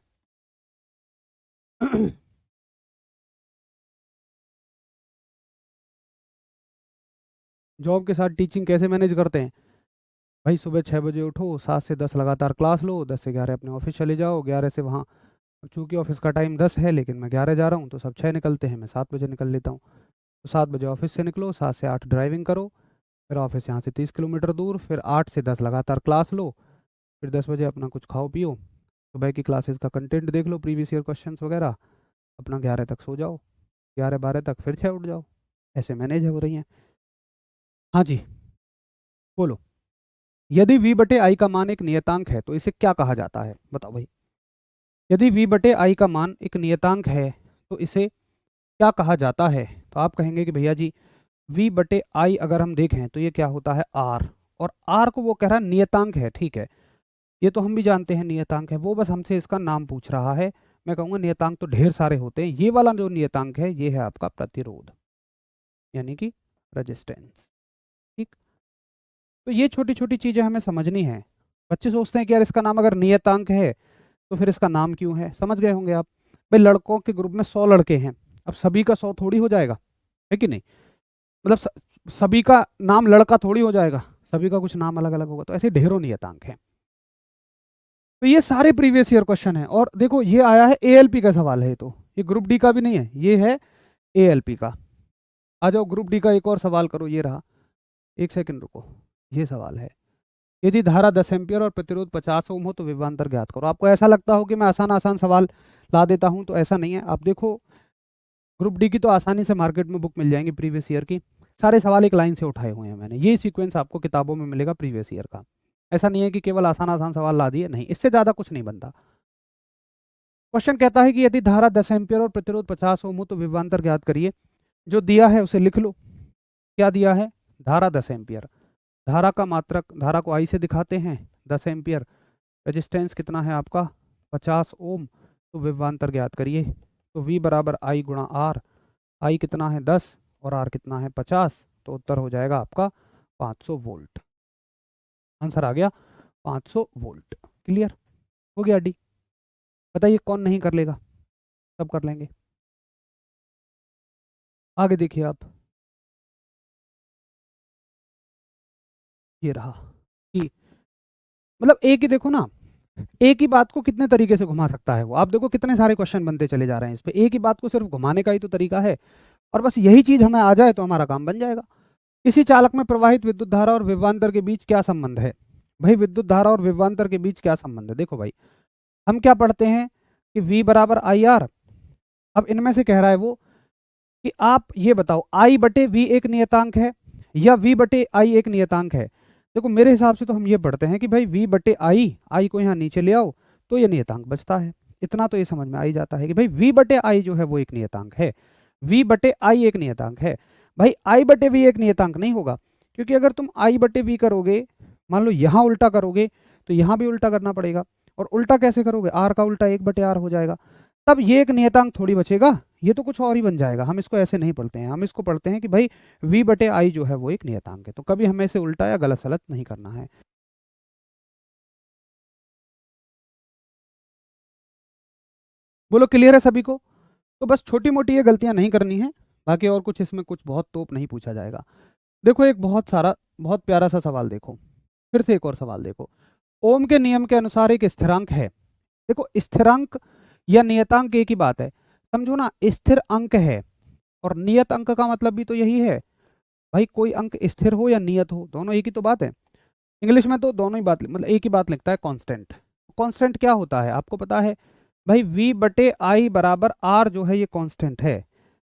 जॉब के साथ टीचिंग कैसे मैनेज करते हैं भाई, सुबह 6 बजे उठो, 7 से 10 लगातार क्लास लो, 10 से 11 अपने ऑफिस चले जाओ, 11 से वहाँ, चूँकि ऑफिस का टाइम 10 है लेकिन मैं 11 जा रहा हूँ तो सब 6 निकलते हैं, मैं 7 बजे निकल लेता हूँ। तो 7 बजे ऑफिस से निकलो, 7 से 8 ड्राइविंग करो, फिर ऑफिस यहाँ से 30 किलोमीटर दूर, फिर 8 से 10 लगातार क्लास लो, फिर 10 बजे अपना कुछ खाओ पियो, सुबह की क्लासेस का कंटेंट देख लो, प्रीवियस ईयर क्वेश्चंस वगैरह, अपना 11 तक सो जाओ, 11 12 तक फिर 6 उठ जाओ। ऐसे मैनेज हो रही हैं। हाँ जी, बोलो। यदि v बटे आई का मान एक नियतांक है तो इसे क्या कहा जाता है, बताओ भाई। यदि v बटे आई का मान एक नियतांक है तो इसे क्या कहा जाता है, तो आप कहेंगे कि भैया जी v बटे आई अगर हम देखें तो ये क्या होता है r, और r को वो कह रहा है नियतांक है, ठीक है, ये तो हम भी जानते हैं नियतांक है, वो बस हमसे इसका नाम पूछ रहा है। मैं कहूँगा नियतांक तो ढेर सारे होते हैं, ये वाला जो नियतांक है ये है आपका प्रतिरोध, यानी कि रजिस्टेंस, ठीक। तो ये छोटी छोटी चीज़ें हमें समझनी है। बच्चे सोचते हैं कि यार इसका नाम अगर नियतांक है तो फिर इसका नाम क्यों है, समझ गए होंगे आप। भाई लड़कों के ग्रुप में 100 लड़के हैं, अब सभी का 100 थोड़ी हो जाएगा, है कि नहीं, मतलब सभी का नाम लड़का थोड़ी हो जाएगा, सभी का कुछ नाम अलग अलग होगा, तो ऐसे ढेरों नियतांक हैं। तो ये सारे प्रीवियस ईयर क्वेश्चन है, और देखो ये आया है एएलपी का सवाल है, तो ये ग्रुप डी का भी नहीं है, ये है एएलपी का। आ जाओ ग्रुप डी का एक और सवाल करो, ये रहा, एक सेकंड रुको, ये सवाल है, यदि धारा 10 एम्पियर और प्रतिरोध 50 ओम हो तो विभवांतर ज्ञात करो। आपको ऐसा लगता हो कि मैं आसान आसान सवाल ला देता हूं, तो ऐसा नहीं है। आप देखो ग्रुप डी की तो आसानी से मार्केट में बुक मिल जाएंगी प्रीवियस ईयर की, सारे सवाल एक लाइन से उठाए हुए हैं मैंने, ये सीक्वेंस आपको किताबों में मिलेगा प्रीवियस ईयर का। ऐसा नहीं है कि केवल आसान आसान सवाल ला दिए, नहीं, इससे ज़्यादा कुछ नहीं बनता। क्वेश्चन कहता है कि यदि धारा 10 एम्पियर और प्रतिरोध 50 ओम हो तो विभवांतर ज्ञात करिए। जो दिया है उसे लिख लो। क्या दिया है, धारा 10 एम्पियर, धारा का मात्रक, धारा को आई से दिखाते हैं 10 एम्पियर, रेजिस्टेंस कितना है आपका 50 ओम, तो विभवांतर ज्ञात करिए। तो V बराबर आई गुणा आर, आई कितना है 10 और आर कितना है 50, तो उत्तर हो जाएगा आपका 500 वोल्ट। आंसर आ गया 500 वोल्ट। क्लियर हो गया डी। बताइए कौन नहीं कर लेगा, सब कर लेंगे। आगे देखिए आप, ये रहा कि मतलब एक ही देखो ना, एक ही बात को कितने तरीके से घुमा सकता है वो। आप देखो कितने सारे क्वेश्चन बनते चले जा रहे हैं इस पे, एक ही बात को सिर्फ घुमाने का ही तो तरीका है। और बस यही चीज हमें आ जाए तो हमारा काम बन जाएगा। किसी चालक में प्रवाहित विद्युत धारा और विभवांतर के बीच क्या संबंध है? भाई विद्युत धारा और विभवांतर के बीच क्या संबंध है? देखो भाई, हम क्या पढ़ते हैं कि V बराबर आई आर। अब इनमें से कह रहा है वो कि आप ये बताओ I बटे V एक नियतांक है या V बटे I एक नियतांक है। देखो मेरे हिसाब से तो हम ये पढ़ते हैं कि भाई V बटे I को यहाँ नीचे ले आओ तो ये नियतांक बचता है। इतना तो ये समझ में आ ही जाता है कि भाई V बटे I जो है वो एक नियतांक है, V बटे I एक नियतांक है। भाई I बटे V एक नियतांक नहीं होगा, क्योंकि अगर तुम I बटे V करोगे, मान लो यहाँ उल्टा करोगे तो यहाँ भी उल्टा करना पड़ेगा। और उल्टा कैसे करोगे? R का उल्टा 1/R हो जाएगा, तब ये एक नियतांक थोड़ी बचेगा, ये तो कुछ और ही बन जाएगा। हम इसको ऐसे नहीं पढ़ते हैं, हम इसको पढ़ते हैं कि भाई V बटे आई जो है वो एक नियतांक है। तो कभी हमें इसे उल्टा या गलत सलत नहीं करना है। बोलो क्लियर है सभी को? तो बस छोटी मोटी ये गलतियां नहीं करनी है, बाकी और कुछ इसमें कुछ बहुत तोप नहीं पूछा जाएगा। देखो एक बहुत प्यारा सा सवाल देखो, फिर से एक और सवाल देखो। ओम के नियम के अनुसार एक स्थिरांक है। देखो स्थिरांक या नियतांक एक ही बात है, समझो ना। स्थिर अंक है और नियत अंक का मतलब भी तो यही है भाई, कोई अंक स्थिर हो या नियत हो, दोनों एक ही तो बात है। इंग्लिश में तो दोनों ही बात मतलब एक ही बात लिखता है, कांस्टेंट। कांस्टेंट क्या होता है आपको पता है? भाई V बटे आई बराबर R जो है ये कांस्टेंट है।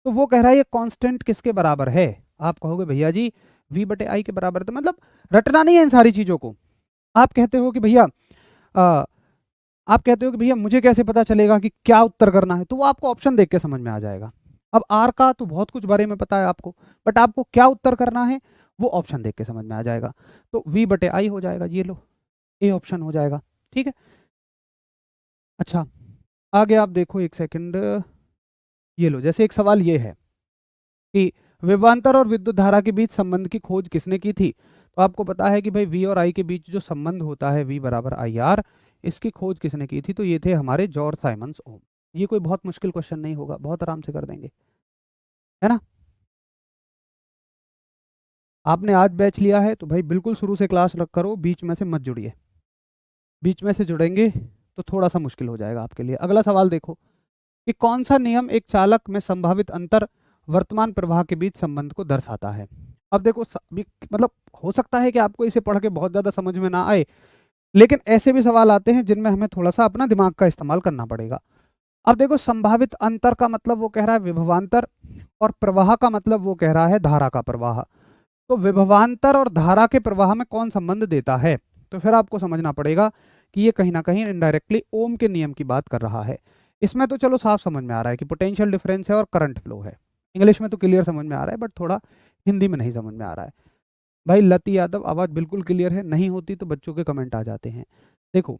तो वो कह रहा है ये कांस्टेंट किसके बराबर है? आप कहोगे भैया जी V बटे आई के बराबर है, तो मतलब रटना नहीं है इन सारी चीजों को। आप कहते हो कि भैया आ, आप कहते हो कि भैया मुझे कैसे पता चलेगा कि क्या उत्तर करना है, तो वो आपको ऑप्शन देख के समझ में आ जाएगा। अब आर का तो बहुत कुछ बारे में पता है आपको, बट आपको क्या उत्तर करना है वो ऑप्शन देख के समझ में आ जाएगा। तो V बटे आई हो जाएगा, ये लो ए ऑप्शन हो जाएगा। ठीक है, अच्छा आगे आप देखो एक सेकंड, ये लो जैसे एक सवाल ये है कि विभवांतर और विद्युत धारा के बीच संबंध की खोज किसने की थी? तो आपको पता है कि भाई V और I के बीच जो संबंध होता है V बराबर आई आर, इसकी खोज किसने की थी? तो ये थे हमारे जॉर्ज साइमंस ओम। ये कोई बहुत मुश्किल क्वेश्चन नहीं होगा, बहुत आराम से कर देंगे, है ना। आपने आज बैच लिया है तो भाई बिल्कुल शुरू से क्लास रख करो, बीच में से मत जुड़िए। बीच में से जुड़ेंगे तो थोड़ा सा मुश्किल हो जाएगा आपके लिए। अगला सवाल देखो कि कौन सा नियम एक चालक में संभावित अंतर वर्तमान प्रवाह के बीच संबंध को दर्शाता है? अब देखो मतलब हो सकता है कि आपको इसे पढ़ के बहुत ज़्यादा समझ में ना आए, लेकिन ऐसे भी सवाल आते हैं जिनमें हमें थोड़ा सा अपना दिमाग का इस्तेमाल करना पड़ेगा। अब देखो संभावित अंतर का मतलब वो कह रहा है विभवांतर, और प्रवाह का मतलब वो कह रहा है धारा का प्रवाह। तो विभवांतर और धारा के प्रवाह में कौन संबंध देता है? तो फिर आपको समझना पड़ेगा कि ये कहीं ना कहीं इनडायरेक्टली ओम के नियम की बात कर रहा है। इसमें तो चलो साफ समझ में आ रहा है कि पोटेंशियल डिफरेंस है और करंट फ्लो है। इंग्लिश में तो क्लियर समझ में आ रहा है, बट थोड़ा हिंदी में नहीं समझ में आ रहा है। भाई लती यादव आवाज़ बिल्कुल क्लियर है, नहीं होती तो बच्चों के कमेंट आ जाते हैं। देखो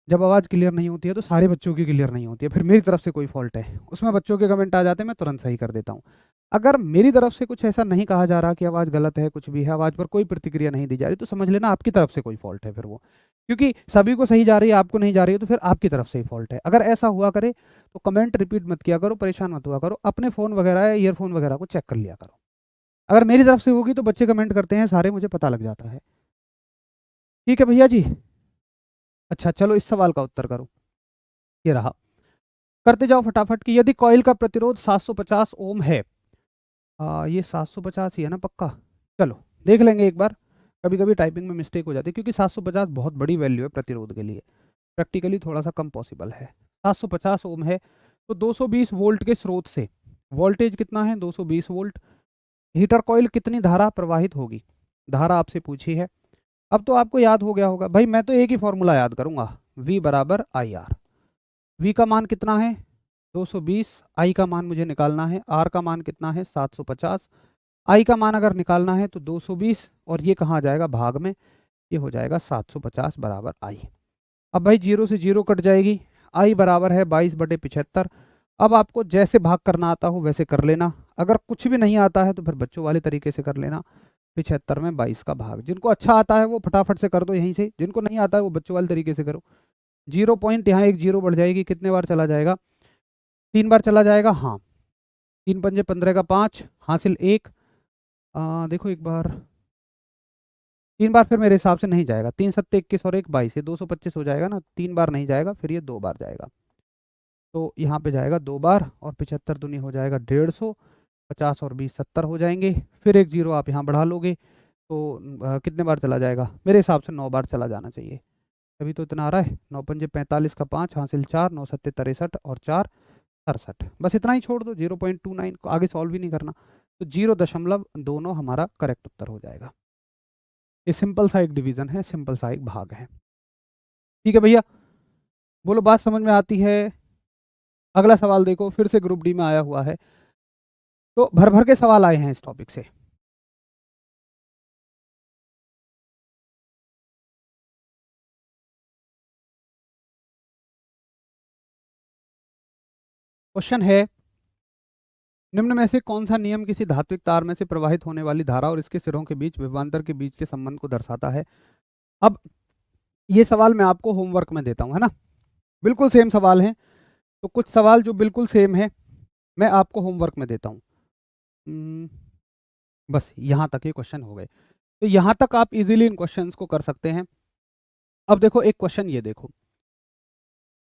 जब आवाज़ क्लियर नहीं होती है तो सारे बच्चों की क्लियर नहीं होती है, फिर मेरी तरफ से कोई फॉल्ट है उसमें बच्चों के कमेंट आ जाते हैं, मैं तुरंत सही कर देता हूँ। अगर मेरी तरफ से कुछ ऐसा नहीं कहा जा रहा कि आवाज़ गलत है, कुछ भी है, आवाज़ पर कोई प्रतिक्रिया नहीं दी जा रही, तो समझ लेना आपकी तरफ से कोई फॉल्ट है फिर वो, क्योंकि सभी को सही जा रही है आपको नहीं जा रही है, तो फिर आपकी तरफ से ही फॉल्ट है। अगर ऐसा हुआ करे तो कमेंट रिपीट मत किया करो, परेशान मत हुआ करो, अपने फ़ोन वगैरह या ईयरफोन वगैरह को चेक कर लिया करो। अगर मेरी तरफ से होगी तो बच्चे कमेंट करते हैं सारे, मुझे पता लग जाता है। ठीक है भैया जी, अच्छा चलो इस सवाल का उत्तर करो, ये रहा। करते जाओ फटाफट कि यदि कॉइल का प्रतिरोध 750 ओम है, ये 750 ही है ना पक्का? चलो देख लेंगे एक बार, कभी कभी टाइपिंग में मिस्टेक हो जाती है, क्योंकि 750 बहुत बड़ी वैल्यू है प्रतिरोध के लिए, प्रैक्टिकली थोड़ा सा कम पॉसिबल है। 750 ओम है तो 220 वोल्ट के स्रोत से वोल्टेज कितना है? 220 वोल्ट। हीटर कॉइल कितनी धारा प्रवाहित होगी? धारा आपसे पूछी है। अब तो आपको याद हो गया होगा भाई, मैं तो एक ही फॉर्मूला याद करूंगा, V बराबर आई आर। V का मान कितना है? 220। I का मान मुझे निकालना है, R का मान कितना है? 750। I का मान अगर निकालना है तो 220, और ये कहाँ जाएगा? भाग में, ये हो जाएगा 750 बराबर I। अब भाई जीरो से जीरो कट जाएगी, I बराबर है 22/75। अब आपको जैसे भाग करना आता हो वैसे कर लेना, अगर कुछ भी नहीं आता है तो फिर बच्चों वाले तरीके से कर लेना। 75 में 22 का भाग, जिनको अच्छा आता है वो फटाफट से कर दो यहीं से, जिनको नहीं आता है वो बच्चों वाले तरीके से करो। 0 पॉइंट यहाँ एक जीरो बढ़ जाएगी, कितने बार चला जाएगा? 3 बार चला जाएगा, हाँ। 3 पंजे 15 का 5, हासिल 1। देखो एक बार, 3 बार फिर मेरे हिसाब से नहीं जाएगा, 3 सत्ते 21 और 1 22, ये 225 हो जाएगा ना, 3 बार नहीं जाएगा, फिर ये 2 बार जाएगा। तो यहाँ पे जाएगा 2 बार, और 75 दूनी हो जाएगा 150, 50 और 20 70 हो जाएंगे, फिर एक जीरो आप यहाँ बढ़ा लोगे, तो कितने बार चला जाएगा? मेरे हिसाब से 9 बार चला जाना चाहिए। अभी तो इतना आ रहा है, 9 पंजे 45 का 5, हासिल 4, 9 सत्ते 63 और 4 67। बस इतना ही छोड़ दो, 0.29 को आगे सॉल्व ही नहीं करना, तो 0.2 हमारा करेक्ट उत्तर हो जाएगा। ये सिंपल सा एक डिवीजन है, सिंपल सा एक भाग है। ठीक है भैया, बोलो बात समझ में आती है? अगला सवाल देखो, फिर से ग्रुप डी में आया हुआ है, तो भर भर के सवाल आए हैं इस टॉपिक से। क्वेश्चन है, निम्न में से कौन सा नियम किसी धात्विक तार में से प्रवाहित होने वाली धारा और इसके सिरों के बीच विभवांतर के बीच के संबंध को दर्शाता है? अब ये सवाल मैं आपको होमवर्क में देता हूं, है ना, बिल्कुल सेम सवाल है, तो कुछ सवाल जो बिल्कुल सेम है मैं आपको होमवर्क में देता हूं। बस यहां तक ये क्वेश्चन हो गए, तो यहां तक आप इजीली इन क्वेश्चंस को कर सकते हैं। अब देखो एक क्वेश्चन, ये देखो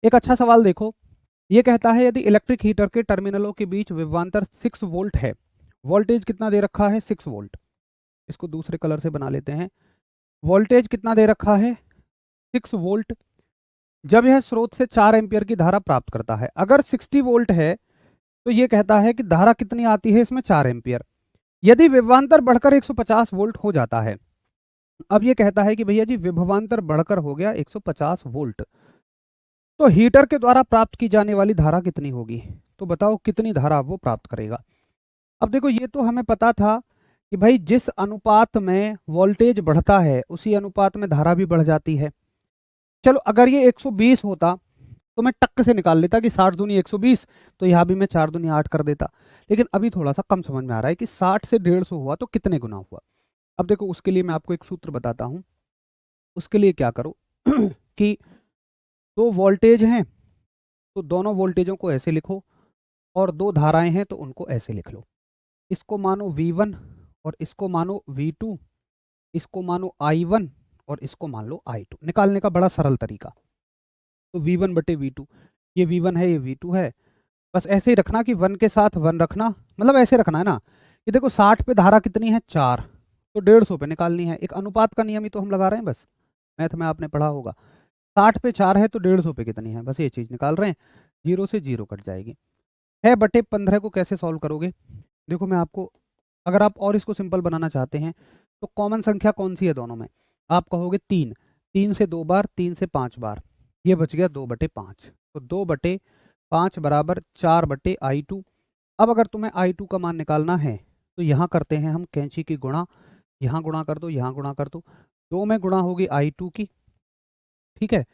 एक अच्छा सवाल देखो, ये कहता है यदि इलेक्ट्रिक हीटर के टर्मिनलों के बीच विभवांतर 6 वोल्ट है, वोल्टेज कितना दे रखा है? 6 वोल्ट। इसको दूसरे कलर से बना लेते हैं, वोल्टेज कितना दे रखा है? 6 वोल्ट। जब यह स्रोत से 4 एम्पियर की धारा प्राप्त करता है, अगर 60 वोल्ट है तो ये कहता है कि धारा कितनी आती है इसमें? 4 एम्पियर। यदि विभवांतर बढ़कर 150 वोल्ट हो जाता है, अब ये कहता है कि भैया जी विभवांतर बढ़कर हो गया 150 वोल्ट, तो हीटर के द्वारा प्राप्त की जाने वाली धारा कितनी होगी? तो बताओ कितनी धारा वो प्राप्त करेगा? अब देखो ये तो हमें पता था कि भाई जिस अनुपात में वोल्टेज बढ़ता है उसी अनुपात में धारा भी बढ़ जाती है। चलो अगर ये 120 होता तो मैं टक से निकाल लेता कि 60 दूनी 120, तो यहाँ भी मैं 4 दूनी 8 कर देता, लेकिन अभी थोड़ा सा कम समझ में आ रहा है कि 60 से 150 हुआ तो कितने गुना हुआ। अब देखो उसके लिए मैं आपको एक सूत्र बताता हूँ, उसके लिए क्या करो कि दो वोल्टेज हैं तो दोनों वोल्टेजों को ऐसे लिखो, और दो धाराएं हैं तो उनको ऐसे लिख लो, इसको मानो V1 और इसको मानो V2, इसको मानो I1 और इसको मान लो I2। निकालने का बड़ा सरल तरीका, तो V1 बटे V2, ये V1 है ये V2 है, बस ऐसे ही रखना कि 1 के साथ 1 रखना, मतलब ऐसे रखना है ना कि देखो 60 पे धारा कितनी है? 4, तो 150 पे निकालनी है। एक अनुपात का नियम ही तो हम लगा रहे हैं, बस मैथ में आपने पढ़ा होगा, 60 पे 4 है तो 150 पे कितनी है, बस ये चीज़ निकाल रहे हैं, 0 से 0 कट जाएगी। है बटे 15 को कैसे सॉल्व करोगे? देखो मैं आपको, अगर आप और इसको सिंपल बनाना चाहते हैं तो कॉमन संख्या कौन सी है दोनों में? आप कहोगे 3, 3 से 2 बार, 3 से 5 बार, ये बच गया 2 बटे 5, तो 2 बटे 5 बराबर 4 बटे I2। अब अगर तुम्हें I2 का मान निकालना है तो यहाँ करते हैं हम कैंची की गुणा, यहाँ गुणा कर दो, यहाँ गुणा कर दो, 2 में गुणा होगी I2 की, ठीक है,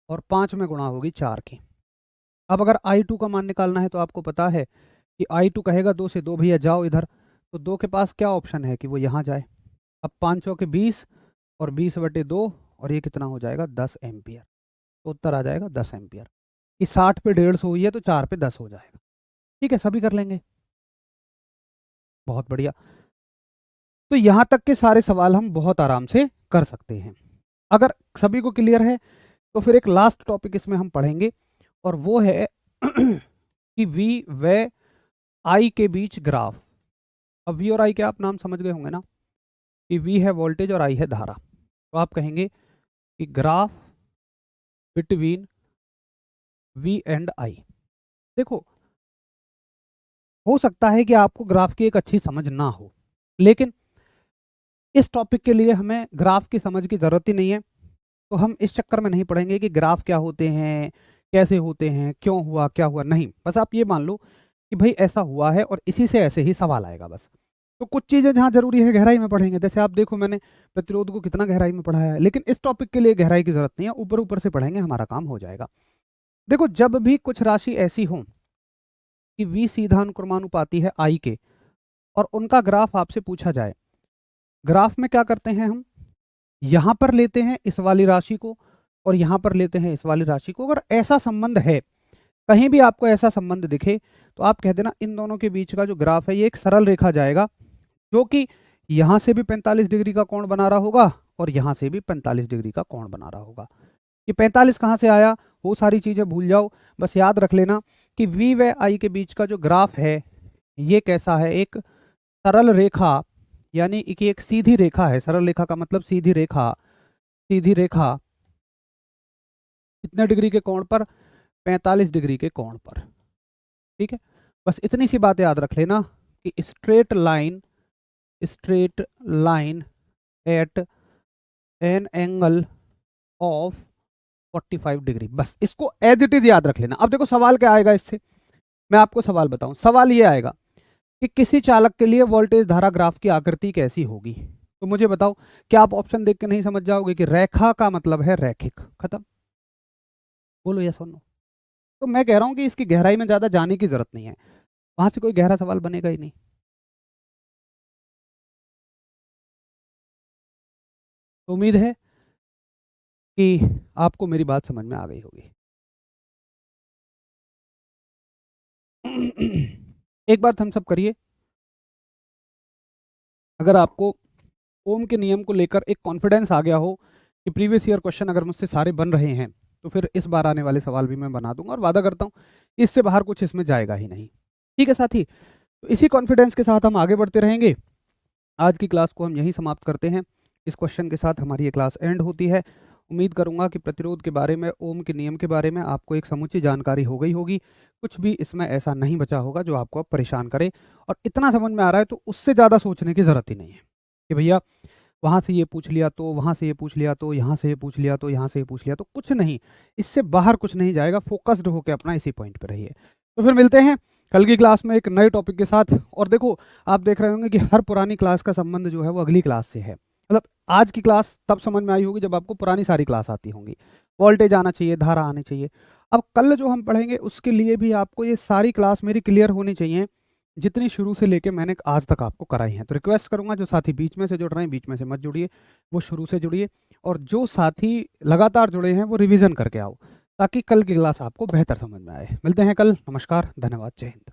और 5 में गुणा होगी 4 की। अब अगर I2 का मान निकालना है तो आपको पता है कि I2 कहेगा 2 से 2 भैया जाओ इधर, तो 2 के पास क्या ऑप्शन है कि वो यहाँ जाए। अब 5 चौके 20 और 20 बटे 2, और ये कितना हो जाएगा? 10 एम्पियर। तो उत्तर आ जाएगा 10 एम्पियर। कि 60 पे 150 हुई है तो 4 पे 10 हो जाएगा। ठीक है, सभी कर लेंगे, बहुत बढ़िया। तो यहाँ तक के सारे सवाल हम बहुत आराम से कर सकते हैं। अगर सभी को क्लियर है तो फिर एक लास्ट टॉपिक इसमें हम पढ़ेंगे, और वो है कि V व I के बीच ग्राफ। अब V और I के आप नाम समझ गए होंगे ना, कि V है वोल्टेज और I है धारा, तो आप कहेंगे कि graph between V and I। देखो हो सकता है कि आपको ग्राफ की एक अच्छी समझ ना हो, लेकिन इस टॉपिक के लिए हमें ग्राफ की समझ की ज़रूरत ही नहीं है, तो हम इस चक्कर में नहीं पढ़ेंगे कि ग्राफ क्या होते हैं, कैसे होते हैं, क्यों हुआ, क्या हुआ, नहीं। बस आप ये मान लो कि भाई ऐसा हुआ है और इसी से ऐसे ही सवाल आएगा बस। तो कुछ चीज़ें जहाँ जरूरी है गहराई में पढ़ेंगे, जैसे आप देखो मैंने प्रतिरोध को कितना गहराई में पढ़ाया है, लेकिन इस टॉपिक के लिए गहराई की जरूरत नहीं है, ऊपर ऊपर से पढ़ेंगे, हमारा काम हो जाएगा। देखो जब भी कुछ राशि ऐसी हो कि V सीधा अनुक्रमानुपाती है I के, और उनका ग्राफ आपसे पूछा जाए, ग्राफ में क्या करते हैं हम, यहाँ पर लेते हैं इस वाली राशि को और यहाँ पर लेते हैं इस वाली राशि को। अगर ऐसा संबंध है कहीं भी आपको ऐसा संबंध दिखे तो आप कह देना इन दोनों के बीच का जो ग्राफ है ये एक सरल रेखा जाएगा, जो कि यहाँ से भी 45 डिग्री का कोण बना रहा होगा और यहाँ से भी 45 डिग्री का कोण बना रहा होगा। ये 45 कहाँ से आया, वो सारी चीज़ें भूल जाओ, बस याद रख लेना कि V व I के बीच का जो ग्राफ है ये कैसा है, एक सरल रेखा, यानी कि एक सीधी रेखा है। सरल रेखा का मतलब सीधी रेखा। सीधी रेखा कितने डिग्री के कोण पर, 45 डिग्री के कोण पर। ठीक है, बस इतनी सी बात याद रख लेना कि straight line at an angle of 45 degree, बस इसको एज इट इज याद रख लेना। अब देखो सवाल क्या आएगा इससे, मैं आपको सवाल बताऊं। सवाल ये आएगा कि किसी चालक के लिए वोल्टेज धारा ग्राफ की आकृति कैसी होगी। तो मुझे बताओ, क्या आप ऑप्शन देख के नहीं समझ जाओगे कि रेखा का मतलब है रैखिक, खत्म। बोलो यस और नो। तो मैं कह रहा हूं कि इसकी गहराई में ज्यादा जाने की जरूरत नहीं है, वहां से कोई गहरा सवाल बनेगा ही नहीं। तो उम्मीद है कि आपको मेरी बात समझ में आ गई होगी। एक बार थम्स अप करिए अगर आपको ओम के नियम को लेकर एक कॉन्फिडेंस आ गया हो कि प्रीवियस ईयर क्वेश्चन अगर मुझसे सारे बन रहे हैं तो फिर इस बार आने वाले सवाल भी मैं बना दूंगा, और वादा करता हूं इससे बाहर कुछ इसमें जाएगा ही नहीं। ठीक है साथी, तो इसी कॉन्फिडेंस के साथ हम आगे बढ़ते रहेंगे। आज की क्लास को हम यहीं समाप्त करते हैं। इस क्वेश्चन के साथ हमारी ये क्लास एंड होती है। उम्मीद करूंगा कि प्रतिरोध के बारे में, ओम के नियम के बारे में आपको एक समुचित जानकारी हो गई होगी। कुछ भी इसमें ऐसा नहीं बचा होगा जो आपको अब परेशान करे, और इतना समझ में आ रहा है तो उससे ज़्यादा सोचने की ज़रूरत ही नहीं है कि भैया वहाँ से ये पूछ लिया तो, वहाँ से ये पूछ लिया तो, यहाँ से ये पूछ लिया तो, यहाँ से ये पूछ लिया तो। कुछ नहीं, इससे बाहर कुछ नहीं जाएगा। फोकस्ड होकर अपना इसी पॉइंट पे रहिए। तो फिर मिलते हैं कल की क्लास में एक नए टॉपिक के साथ। और देखो, आप देख रहे होंगे कि हर पुरानी क्लास का संबंध जो है वो अगली क्लास से है। मतलब आज की क्लास तब समझ में आई होगी जब आपको पुरानी सारी क्लास आती होंगी। वोल्टेज आना चाहिए, धारा आनी चाहिए। अब कल जो हम पढ़ेंगे उसके लिए भी आपको ये सारी क्लास मेरी क्लियर होनी चाहिए, जितनी शुरू से लेके मैंने आज तक आपको कराई हैं। तो रिक्वेस्ट करूंगा जो साथी बीच में से जुड़ रहे हैं, बीच में से मत जुड़िए, वो शुरू से जुड़िए, और जो साथी लगातार जुड़े हैं वो रिवीजन करके आओ, ताकि कल की क्लास आपको बेहतर समझ में आए। मिलते हैं कल। नमस्कार, धन्यवाद, जय हिंद।